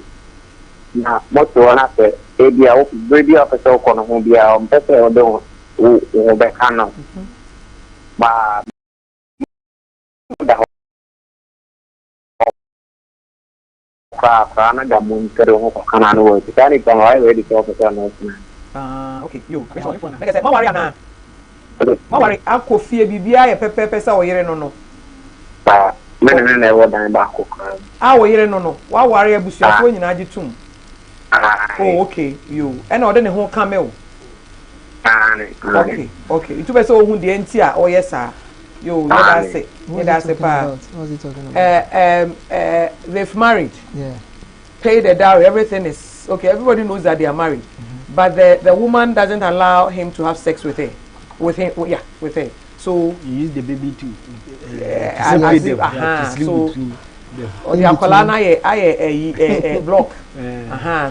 Now, most one after a radio officer on be our better or don't who back on. But the moon can work. It's only come right ready to officer. Okay, you. Like I said, no worry, Anna. No worry, I'll go fear BBI, Pepper, or Yere no. Men never done back. Our Yere no. Why worry about your when you add it to? Oh, okay, you. And order the whole camel. Okay. It was so who the NTR, oh, yes, sir. You, that's it. That's a part. What was he talking about? They've married. Yeah. Pay the dowry, everything is okay. Everybody knows that they are married. But the woman doesn't allow him to have sex with her. With her. So you use the baby to so the akolana a block.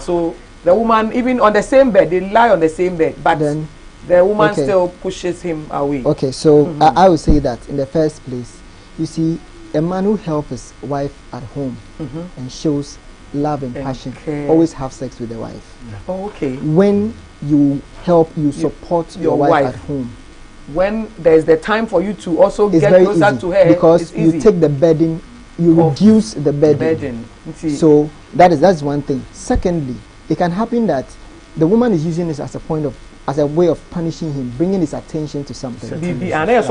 So the woman, even on the same bed, they lie on the same bed, but then the woman still pushes him away. Okay, so I would say that in the first place, you see, a man who helps his wife at home and shows love and passion always have sex with the wife. Oh, okay. When you help, you support your wife at home. When there's the time for you to also it's get closer to her, because you take the burden, you reduce the burden. So that's one thing. Secondly, it can happen that the woman is using this as a way of punishing him, bringing his attention to something. Yes.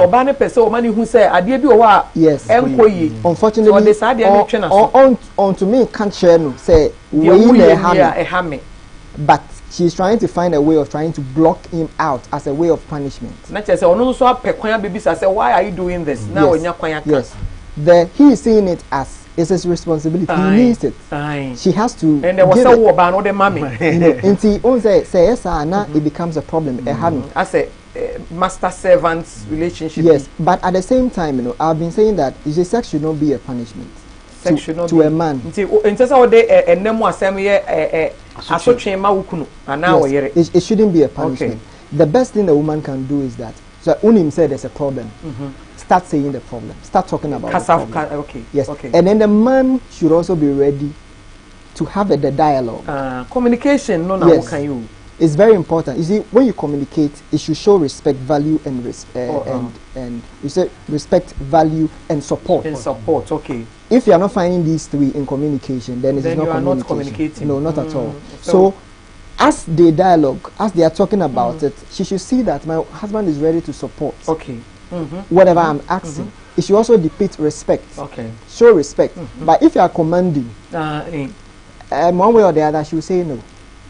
Unfortunately, on to me can't share no say but she's trying to find a way of trying to block him out as a way of punishment. Why are you doing this? Now yes. He is seeing it as it's his responsibility. He needs it. She has to. And there was a war about all the mommy. It becomes a problem. As a master servant relationship. Yes, but at the same time, I've been saying that sex should not be a punishment. Sex should not to a man. Yes, it shouldn't be a punishment. Okay. The best thing a woman can do is that. So Unim said there's a problem. Start saying the problem. Start talking about the problem. Okay. Yes. Okay. And then the man should also be ready to have the dialogue. Communication. No, yes. Can you? it's very important. You see, when you communicate, it should show respect, value, and and you say respect, value, and support. And support, okay. If you are not finding these three in communication, then it is not communicating. No, not at all. So as they dialogue, as they are talking about it, she should see that my husband is ready to support. Okay. Whatever I'm asking. It should also depict respect. Okay. Show respect. But if you are commanding, one way or the other, she will say no.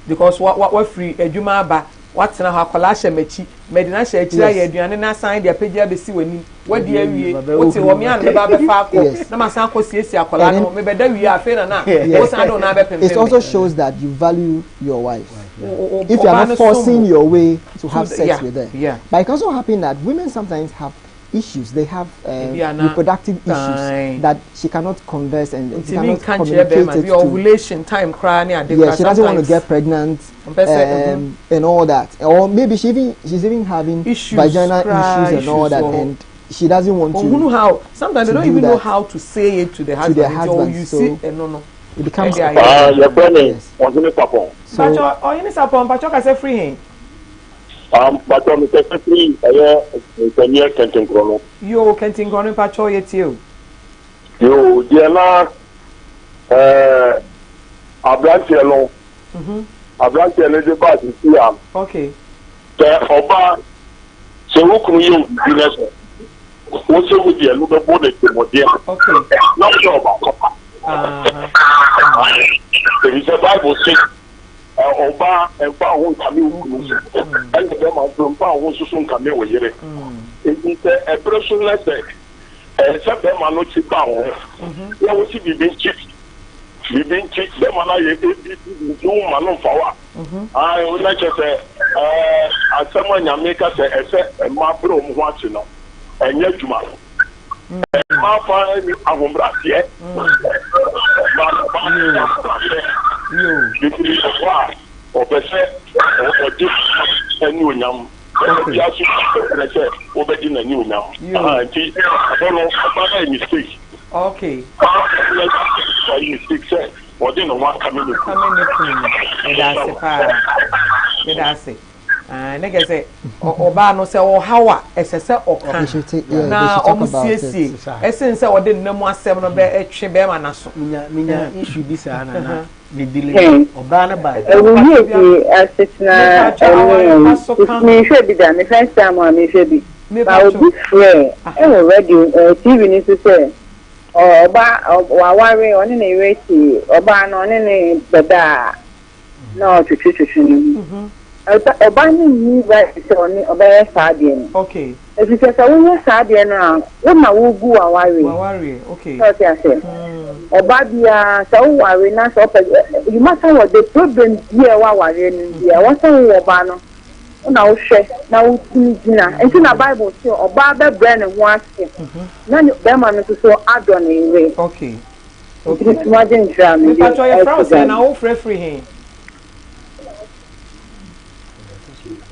Because what free edwuma ba what na ha kola hye machi medina hye akira ye aduane na san de apagya besi wani wadi awie wote wo me an be ba be fa akọ na masan akọ siesi akola no me be da wie afi na wo san do na be pempe. It also shows that you value your wife. If you are not forcing your way to have sex with her. Yeah. But it can also happen that women sometimes have issues. They have reproductive issues that she cannot converse and she cannot communicate it to. Ovulation time yeah, she doesn't want to get pregnant and all that. Or maybe she's even having vaginal issues and all that, and she doesn't want to. Who know how? Sometimes they don't even know how to say it to the husband. Or you see, no. It becomes your friend is Papa. So, you need support. Pacho can say free. But I'm technically a near Kenton Chrono. You Kenton Chrono Pacho yet you. You, Diana, a black yellow. A black yellow bus is here. Okay. The Oba, so who can you business? What's it with you? Look at what okay. Not sure about. There is a Bible saying. Oba and Power coming, and the Bema from Power soon come in with it. It's a person like that. Except them are not power. There was to be being cheated. We being cheated, them are like do man power. I would like to say, as someone you make us a map room watching them, and yet you must. My father, I won't brat yet. Or better, or this a new name. Just obeying a new name. I don't know about any mistake. Okay. Mistake, or then one coming in. That's it. Nigga say, Oba no say, oh, how SSL or can now almost see. Essence, I didn't know more 7 of a chibem and a so. Mina issue this and the delay. Obana by Woyiedie Asetena, me should be done. The first time I should be. I will be free. I'm already TV needs to say. Oba, Wawari, on any rate, Oba, on any bada. No, to Obani ni ba se oni obere saade ni. Okay. If you say we saade na, we ma wo gu awari. Awari, okay. So I say. Obabia so awari na so you must know what the problem here wa awari ni here. What say we oba no. Na wo hwe na wo tinjina. Enti na Bible say oba be brand ho ase. Na be ma no so adon ewe. Okay. Okay. Imagine jam. Me patcho your friend say na wo free him.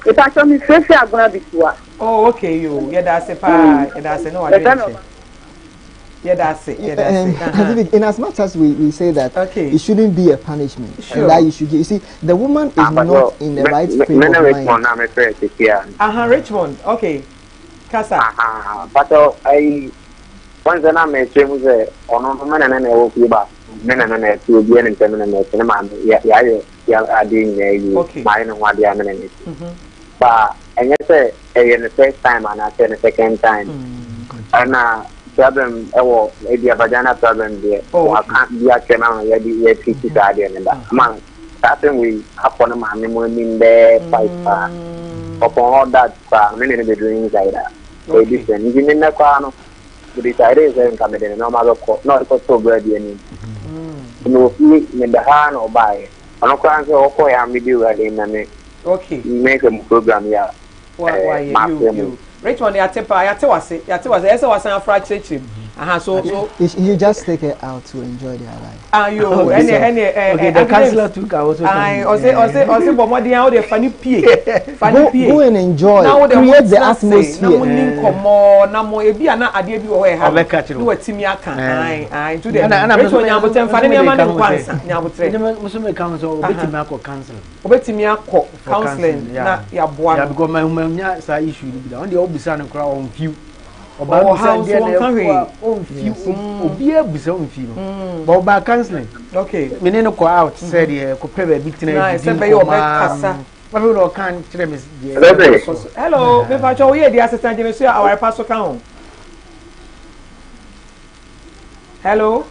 If I show me fresh, I'm gonna be sure. Oh, okay, you. Yeah, that's a pa. Yeah, that's a no. Yeah, that's it. Yeah, that's it. In as much as we say that it shouldn't be a punishment, and that you should give. You see, the woman is not in the right frame of mind. Richmond. Okay. Kasa. But I once I met him say, on man and I will be back. Men and I to be an intermittent cinema. Yeah, I didn't mind what they are doing. But and you say the first time and I say the second time. And problem maybe a vagina problem there. I can't be a channel where the pieces are there and that. Man, starting we upon a man in there, fight upon all that, many of the dreams like that. So this and even in the car, the decided and come in no matter not so ready any. No, in the hand or buy. I'm not going to offer him with you again. Okay. Make a program here. Why you? Richmond, Yatepa, Yatewase, Ezra was a fried church. So you just take it out to enjoy their life. Okay, the counselor took also. I Go and enjoy. Create the atmosphere. Okay. Me no go out said yeah, go pay baby tonight. Hello, me pa cho Woyiedie Asetena je me so our pastor kan. Hello.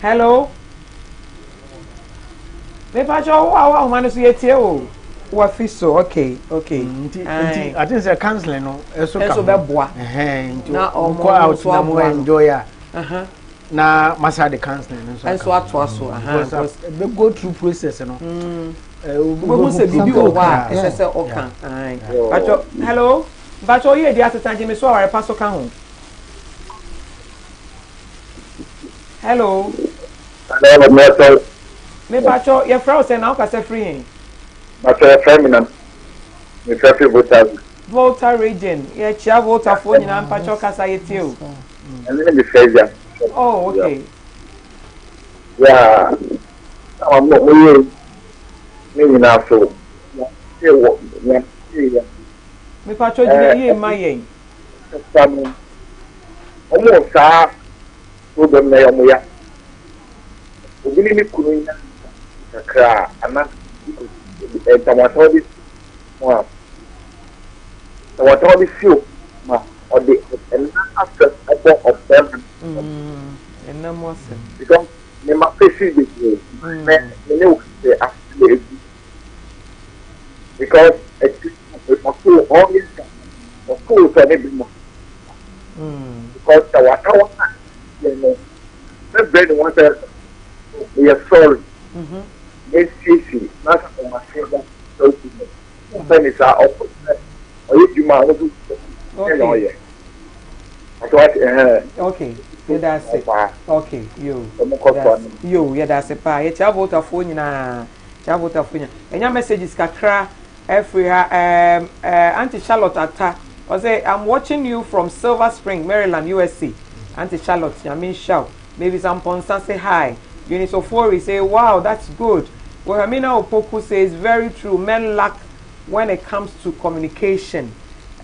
Hello. Me pa cho wa man so yetie o. Wa fiso, okay. I think say counseling no eso be boa. Na go out na mo enjoy na masa the counseling so so we go through process no we say bibi o wa say okan hello bacho Woyiedie Asetena je me so our pastor kan ho. Hello me bacho your friend say na o ka say free but feminine me traffic Volta region yeah chia Volta phone nyina mpacho kasa yetie o and then the Ezra. Oh, okay. Yeah. I'm not really maybe not so. Yeah. Me pacho ye my Some almost problem na yomo ya. Obini mi kunu ya kakra ana tomato this one. Tomato this you ma or the and after of them and no more because me ma face this me know the actually because it's also always of course I need more because the water you know the brain water we are sorry it's easy not on my finger so then it's our opposite or you might do okay. Okay, yeah, that's it. Okay, you, yeah, that's it. Pa, yeah, Volta phone na, Volta phone. And your messages kakra every Auntie Charlotte Atta. I say I'm watching you from Silver Spring, Maryland, USA. Auntie Charlotte, I mean shout. Maybe some Ponsan say hi. Unisofori say wow, that's good. Well, Hamina Opoku says very true. Men lack when it comes to communication.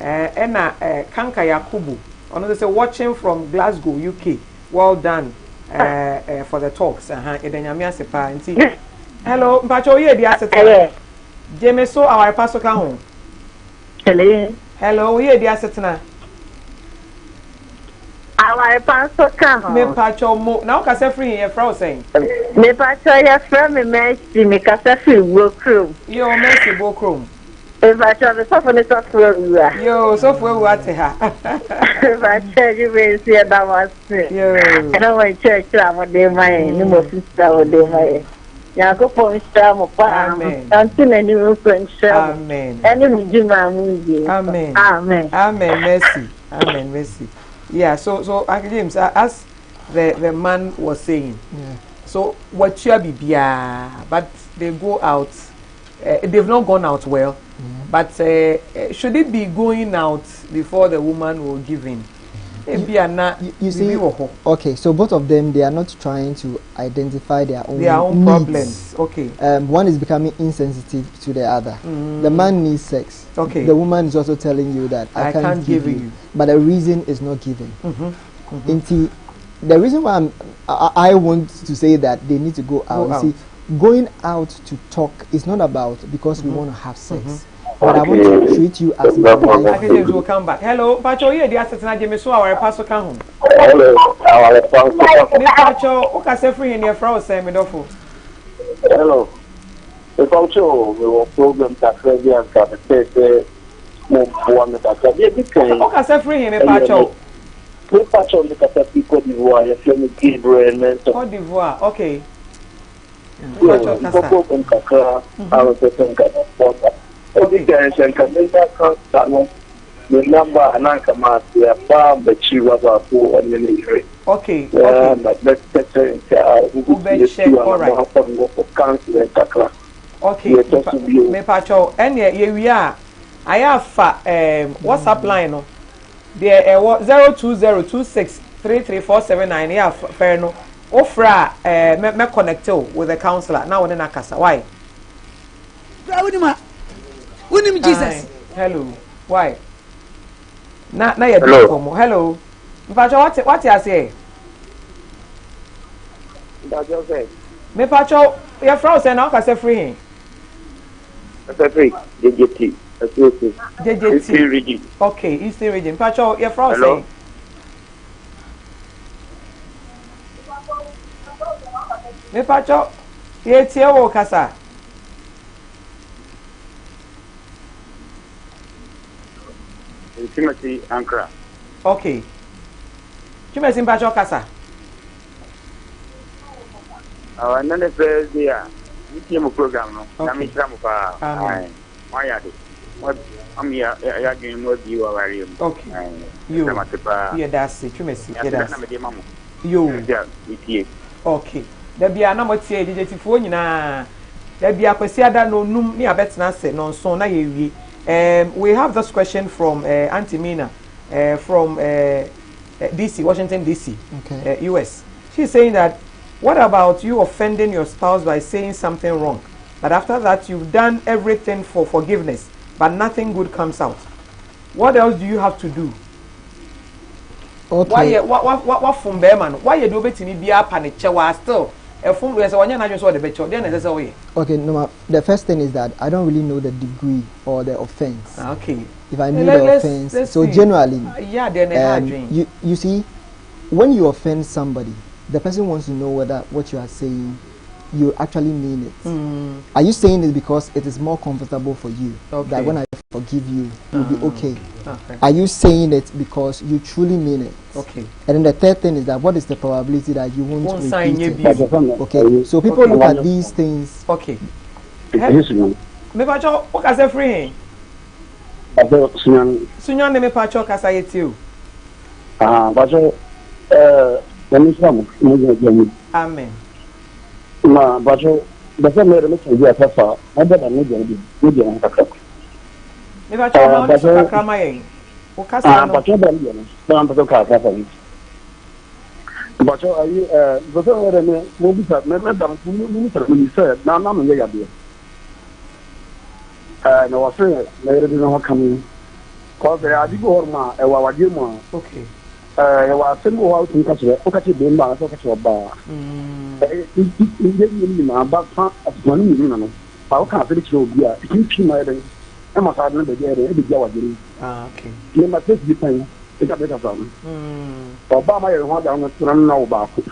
Ena Kanka Yakubu. Another say watching from Glasgow, UK. Well done for the talks. Hello, Mpacho Woyiedie Asetena. Jemeso our pastor kan ho. Hello, Woyiedie Asetena. Our pastor kan ho. Me Mpacho mo. Na o ka say free here from saying. Me Mpacho ya from me Mercy me ka say free Bokrom. Yo, Mercy Bokrom. If I try to suffer the software, yo, software what to her. If I tell you, we see that was yo. I don't want church to have a day, my new sister would do my Yakopo Stam of Amen. Until any friendship. Amen. Any Amen. Amen. Amen. Mercy. Amen. Mercy. Yeah, so James, as the man was saying, so what you be but they go out, they've not gone out well. But should it be going out before the woman will give in? You see, okay, so both of them, they are not trying to identify their own needs. Problems. Okay. One is becoming insensitive to the other. The man needs sex. Okay. The woman is also telling you that I can't give you. But the reason is not given. The reason why I want to say that they need to go out. See, going out to talk is not about because we want to have sex. But I want to treat you as my wife. James will come back. Hello, Pacho, Woyiedie Asetena Jemeso our pastor kan ho. Hello, our pastor. Me Pacho, o ka say free in your frau say me dofo. Hello. The Pacho, we will program that ready and that say mo one that o ka say free in me Pacho. Me Pacho me ka say Côte d'Ivoire, you say me Gabriel. Côte d'Ivoire, okay. Pacho kasa. I was saying that. The guys and can make that the number and I come out there, farm the chief was our poor and then injury. Okay. But let's check. All right. Council and Takra. Okay. Me pacho. And here we are. I have WhatsApp line. No. There 02026334799. Yeah, fair no. Ofra me connect with the counselor. Now we na kasa. Why? Unim Jesus. Hello. Why? Na ya hello. Hello. Mpacho what you say? Mpacho say. Me pacho your friend say na ka say free. Say free. JJT. JJT. Eastern region. Okay, Eastern region. Mpacho your friend say. Me pacho ye tie wo kasa. Timothy Ankara. Okay. Timothy Mpacho kasa. Nane Thursday ya. Niti mu program no. Na mi tira mu pa. Ai. Woyiedie. Am ya gin mo di wa wari mu. Okay. You. Yeah, that's it. Timothy. Yeah, that's. You. Yeah, niti. Okay. Da bia na mo tie jejetifo nyina. Da bia kwasi ada no num ni abetena se no nso na ye wie. We have this question from Auntie Mina from DC, Washington DC, okay. US. She's saying that, what about you offending your spouse by saying something wrong, but after that you've done everything for forgiveness, but nothing good comes out? What else do you have to do? Okay. What from Bearman? Why you do better me be up and still? Okay, no, the first thing is that I don't really know the degree or the offense. Okay. If I know the offense, so generally, you see, when you offend somebody, the person wants to know whether what you are saying, you actually mean it. Are you saying it because it is more comfortable for you? Okay. That when I forgive you, you'll be okay. Okay. Are you saying it because you truly mean it? Okay. And then the third thing is that what is the probability that you won't repeat it? Okay. So people look at these things. Okay. Me pacho o ka se free. Sunyan me pacho ka sa yetiu. Pacho Amen. Ma pacho bese me me tsaji afa na da ne je ne takra. Me pacho na o so krama yen. O ka sa no. Pacho ba ne na pacho ka fa fa. Pacho ayi bese me mo bi sa me da mo tra mo se na me ya bi. No was me no come. Cause there are big horma e wa wadi mo. Okay. E wa semu wa tun ka se o ka ti be mba so ka ti oba. Ni ma ba fa asmanu ni na no. Pa o ka fe ti obi a ti ma eden. E ma sa na be eden e bi ja wadi. Okay. Ni ma te di pan e ka be ka fa. Oba ma ye ho da no tun na oba ko.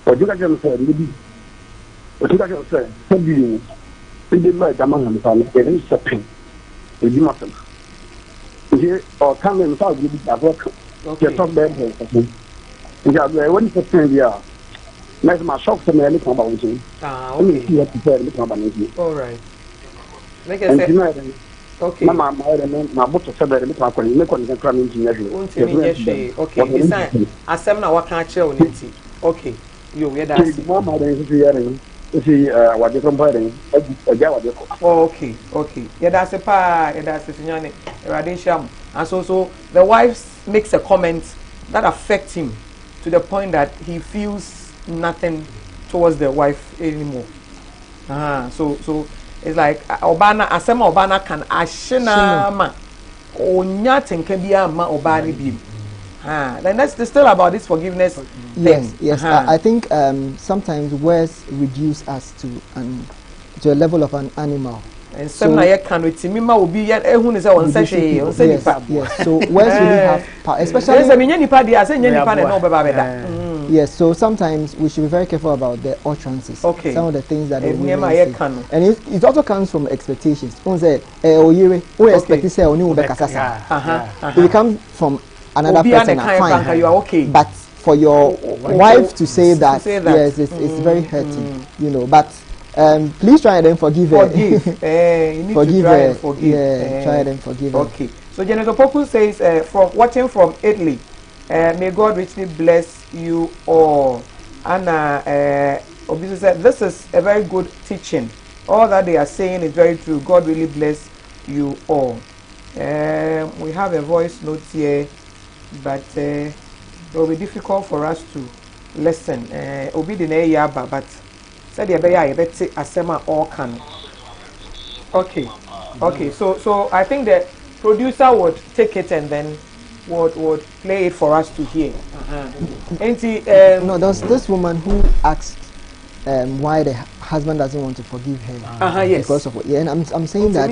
O ju ka je no se ni bi. O ju ka je se se bi. Ndi ma da ma na fa ni e ni se pen. E di ma fa. Here or come in without you that work. Okay. Talk bad. Yeah, when you say yeah. Next my shock to me any come about you. Okay. All right. Like I said. Okay. Mama my book to say that me kwa ni me kwa ni kra me engineer. Okay. Design asem na waka ache oniti. Okay. Yo, we da see. Mama dey see here. See what they from parents. Okay. Yeah, that's a pa. Yeah, that's a signal. And so the wife makes a comment that affects him to the point that he feels nothing towards the wife anymore. So it's like Obana asema Obana can ashina ma onya tenke biya ma Obani bi. Then that's still about this forgiveness thing. Yes. I think sometimes words reduce us to a level of an animal. And some na can with me ma obi ya ehun say on say on say nipa. Yes. So words really have power, especially yes, me nipa dia say nipa na no beba beda. Yes, so sometimes we should be very careful about the utterances. Okay. Some of the things that we say. And it also comes from expectations. One say oyire, we expect say oni wo be kasasa. It comes from another person, fine. You are okay. But for your wife to say that, yes, it's very hurting, you know. But please try and then forgive her. You need forgive to try her. And forgive. Yeah, try and then forgive her. Okay. So Genesis Poku says, from watching from Italy, may God richly bless you all. And Obisu said, this is a very good teaching. All that they are saying is very true. God really bless you all. We have a voice note here, but it will be difficult for us to listen. Obi didn't hear, but said the bear asema all can. Okay. So I think the producer would take it and then would play it for us to hear. No, there's this woman who asked why the husband doesn't want to forgive her. Yes. Because of what? Yeah, and I'm saying that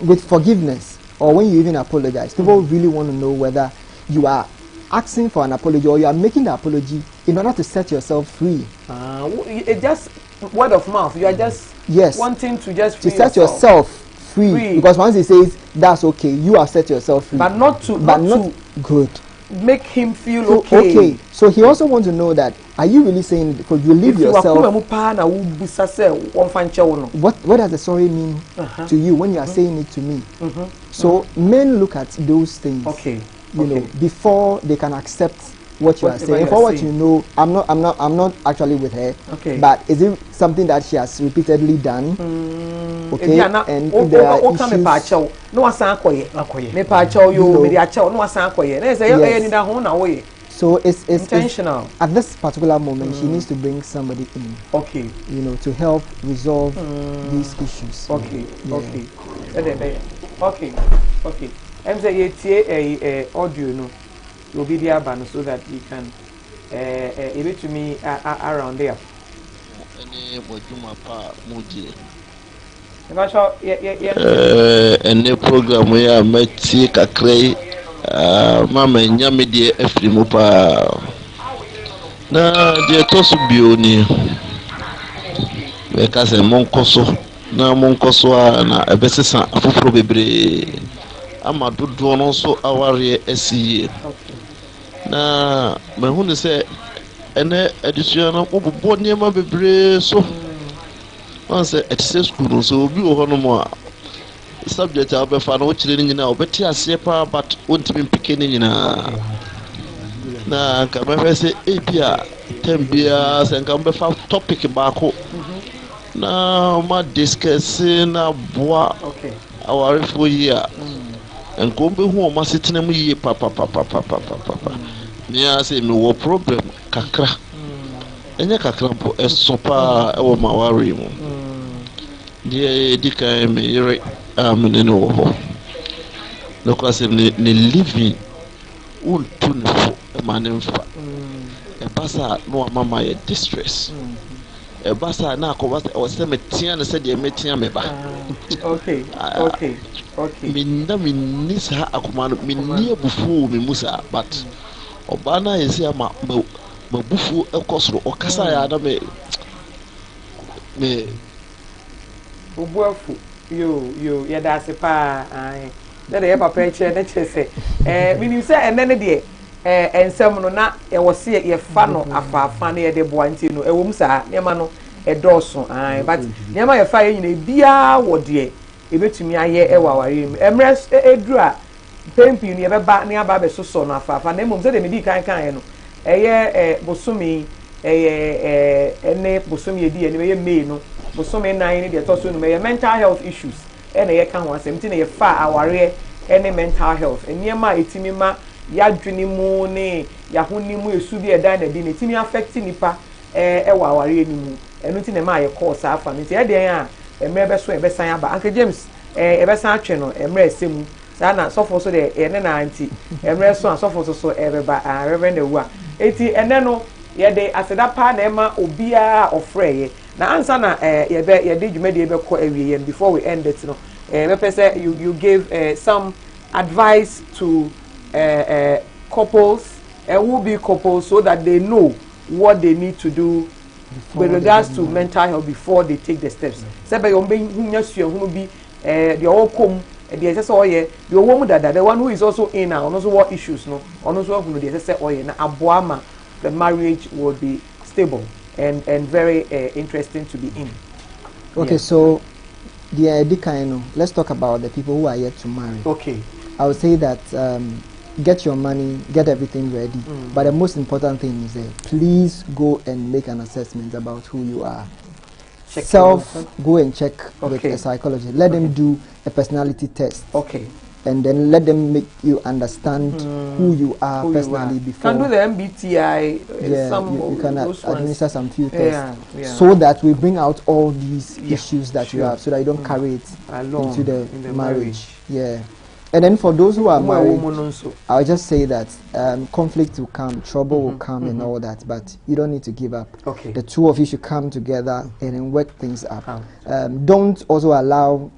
with forgiveness or when you even apologize, people really want to know whether you are asking for an apology or you are making the apology in order to set yourself free. It just word of mouth. You are just wanting to just free set yourself free. Because once he says that's okay, you have set yourself free. But not good. Make him feel okay. So he also wants to know that are you really saying because you leave yourself? What does the sorry mean to you when you are saying it to me? So men look at those things. You know, before they can accept what you are saying. For what you know, I'm not actually with her. But is it something that she has repeatedly done? Okay. And there are issues. So it's intentional. At this particular moment, she needs to bring somebody in. You know, to help resolve these issues. I'm saying a audio no Woyiedie Aban so that we can it to me around there. Any program we are met kakray mama nyame de afri mu pa na de tosu bioni we ka se monkoso na na ebesesa afoforo bebre ama dodo no so aware asiye na mahunu se ene adisua no bobo niema bebre so once at school so obi wo hono mo a subject a obefa no chire ni nyina obeti ase pa but ontimi mpike ni nyina na ka mefe se ebia tembia se nka obefa topic baako na ma discuss na boa aware fo yi a enkombe hu o masetena mu yi papa me a say me wo problem kakra enya kakra mpo esopa e wo mawari mu die dikai me yere amene no ho no kwase ne living untu ne fo e manemfa e basa no mama ye distress e basa na akobasa o se metia ne se de metia me ba okay minda minisa akomano minnie bufu me musa but obana yesi ama mabufu ekosoro okasa ya na me obuafu yo ya da se pa ai da de papa eche na chese minim se ene de ensem no na e wose ye fa no afafa na ye de boanti no ewom sa nema no edoso ai but nema ye fa ye nyina bia wo de ebetumi aye ewa ware mu emre edura pempi ni ebeba ni aba be soso no afafa na emom se de medi kan no eye bosumi ene bosumi edi ene ye me no bosumi nan ni de toso no me mental health issues ene ye kan ho asem ti na ye fa aware ene mental health eniema etimi ma ya dwene mu ne ya honi mu esu bi eda na di ne timi affect nipa ewa aware ni mu enu ti na ma ye cause afa ni ti e de a emre be so e be san aba Uncle James e be san atwe no emre esemu sa na sofo so de ene na anti emre so sofo so e be ba reverend ewu a eti ene no ye de aseda pa na ema obia ofreye na ansa na ye de dwumade e be ko awie before we end it no me pese you gave some advice to couples will be couples so that they know what they need to do with regards to mental health before they take the steps. Sebe yombe hunya suye hunu bi the okom the ese oye the owomu dada the one who is also in now also what issues no also hunu the ese oye na aboama the marriage will be stable and very interesting to be in. Okay, so the let's talk about the people who are yet to marry. Okay. I would say that get your money, get everything ready. But the most important thing is please go and make an assessment about who you are. Go and check with a psychologist. Let them do a personality test. Okay. And then let them make you understand who you are personally before. Can do the MBTI. You can administer some few tests so that we bring out all these issues that you have, so that you don't carry it into the marriage. Yeah. And then for those who are married, I'll just say that conflict will come, trouble will come and all that, but you don't need to give up. Okay. The two of you should come together and then work things up. Don't also allow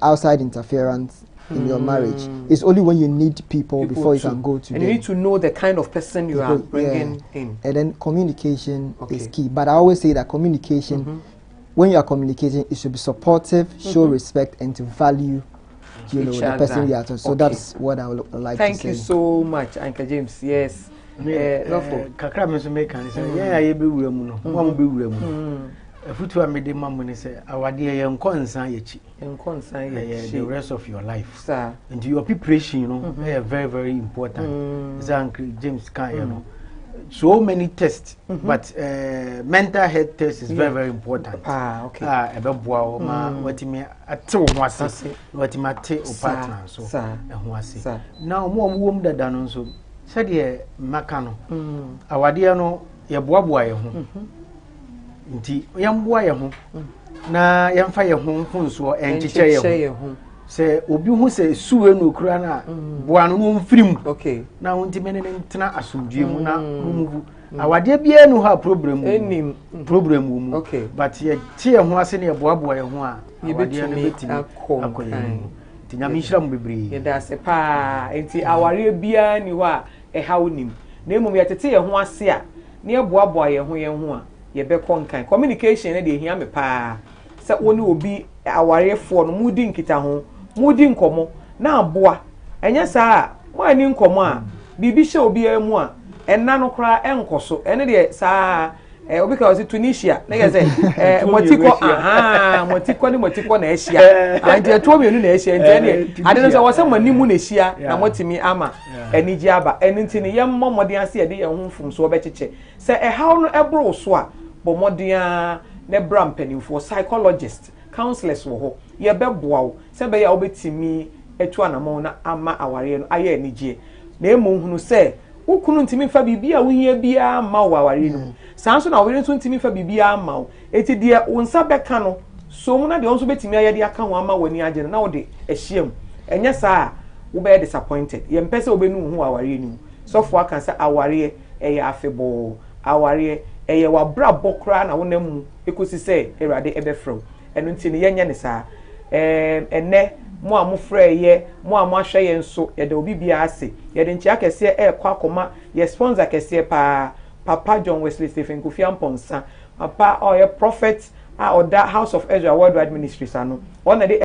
outside interference in your marriage. It's only when you need people before you can go to them. And you need to know the kind of person you are bringing in. And then communication is key. But I always say that communication, when you are communicating, it should be supportive, show respect, and to value the person you are talking. So that's what I would like to say. Thank you so much, Uncle James. Yes. Kakra me so make can say, yeah, you be wura mu no. Mo be wura mu. Afutu amede mamu ne say, awade ye nkonsan yechi. Nkonsan yechi. The rest of your life. Sir. And your preparation, you know, very, very important. As Uncle James can, you know. So many tests, but mental health test is very, very important. Okay. Ebeboa ma watimi ate wo ase, watimi ate o partner so. Ehun ase. Now mo wom dada no so. Said ye maka no. Awade no ye boaboa ye ho. Nti yamboa ye ho. Na yemfa ye ho mfunso enchiche ye ho. Se obi hu se suwe no kura na boa no mfirim. Okay. Na wonti menene ntena asomdue mu na mumu. Awade bia no ha problem. Enim problem mu. Okay. But ye tie ho ase ne ye boaboa ye ho a awade no betimi akoye. Nti nyame hira mu bebre. Ye da se pa enti aware bia ni wa hawo nim. Na emum ye tete ye ho ase a ne ye boaboa ye ho a ye be konkan. Communication na de hia me pa. Se woni obi awarefo no mudi nkita ho mudi nkomo na aboa enya saa mo ani nkomo a bibi hye obi amu a enna no kra enkoso ene de saa obi ka wasi Tunisia na ge say motiko na ehia anje to mienu na ehia nje ne ade no say wose manimu na ehia na motimi ama eniji aba enti ne yem momode ase ye de ye ho mfumso obecheche say haw no ebro so a bo modea ne bra mpanimfo psychologist counselors wo ho ye beboa wo se be ya obetimi etu anamo na ama aware no aye anigye na emu hunu se ukunu ntimi fa bibia wo hia bia ma wo aware no sanso na aware nso ntimi fa bibia ma wo eti de wonsa beka no so mu na de onso betimi aye de aka ho ama wani agye na wo de ehiem enye saa wo be disappointed ye mpese obenu hu aware ni so fo aka se aware eye afebo aware eye wa bra bokra na wonamu ekosi se erade ebefro enu nti ne yenye ne saa enne mo amofre ye mo amahwe ye nso ye de obi bia ase ye de nchi akese kwa akoma ye sponsor kese pa Papa John Wesley Stephen Kofi Amponsa papa or ye prophet or that House of Ezra Worldwide Ministries ano one de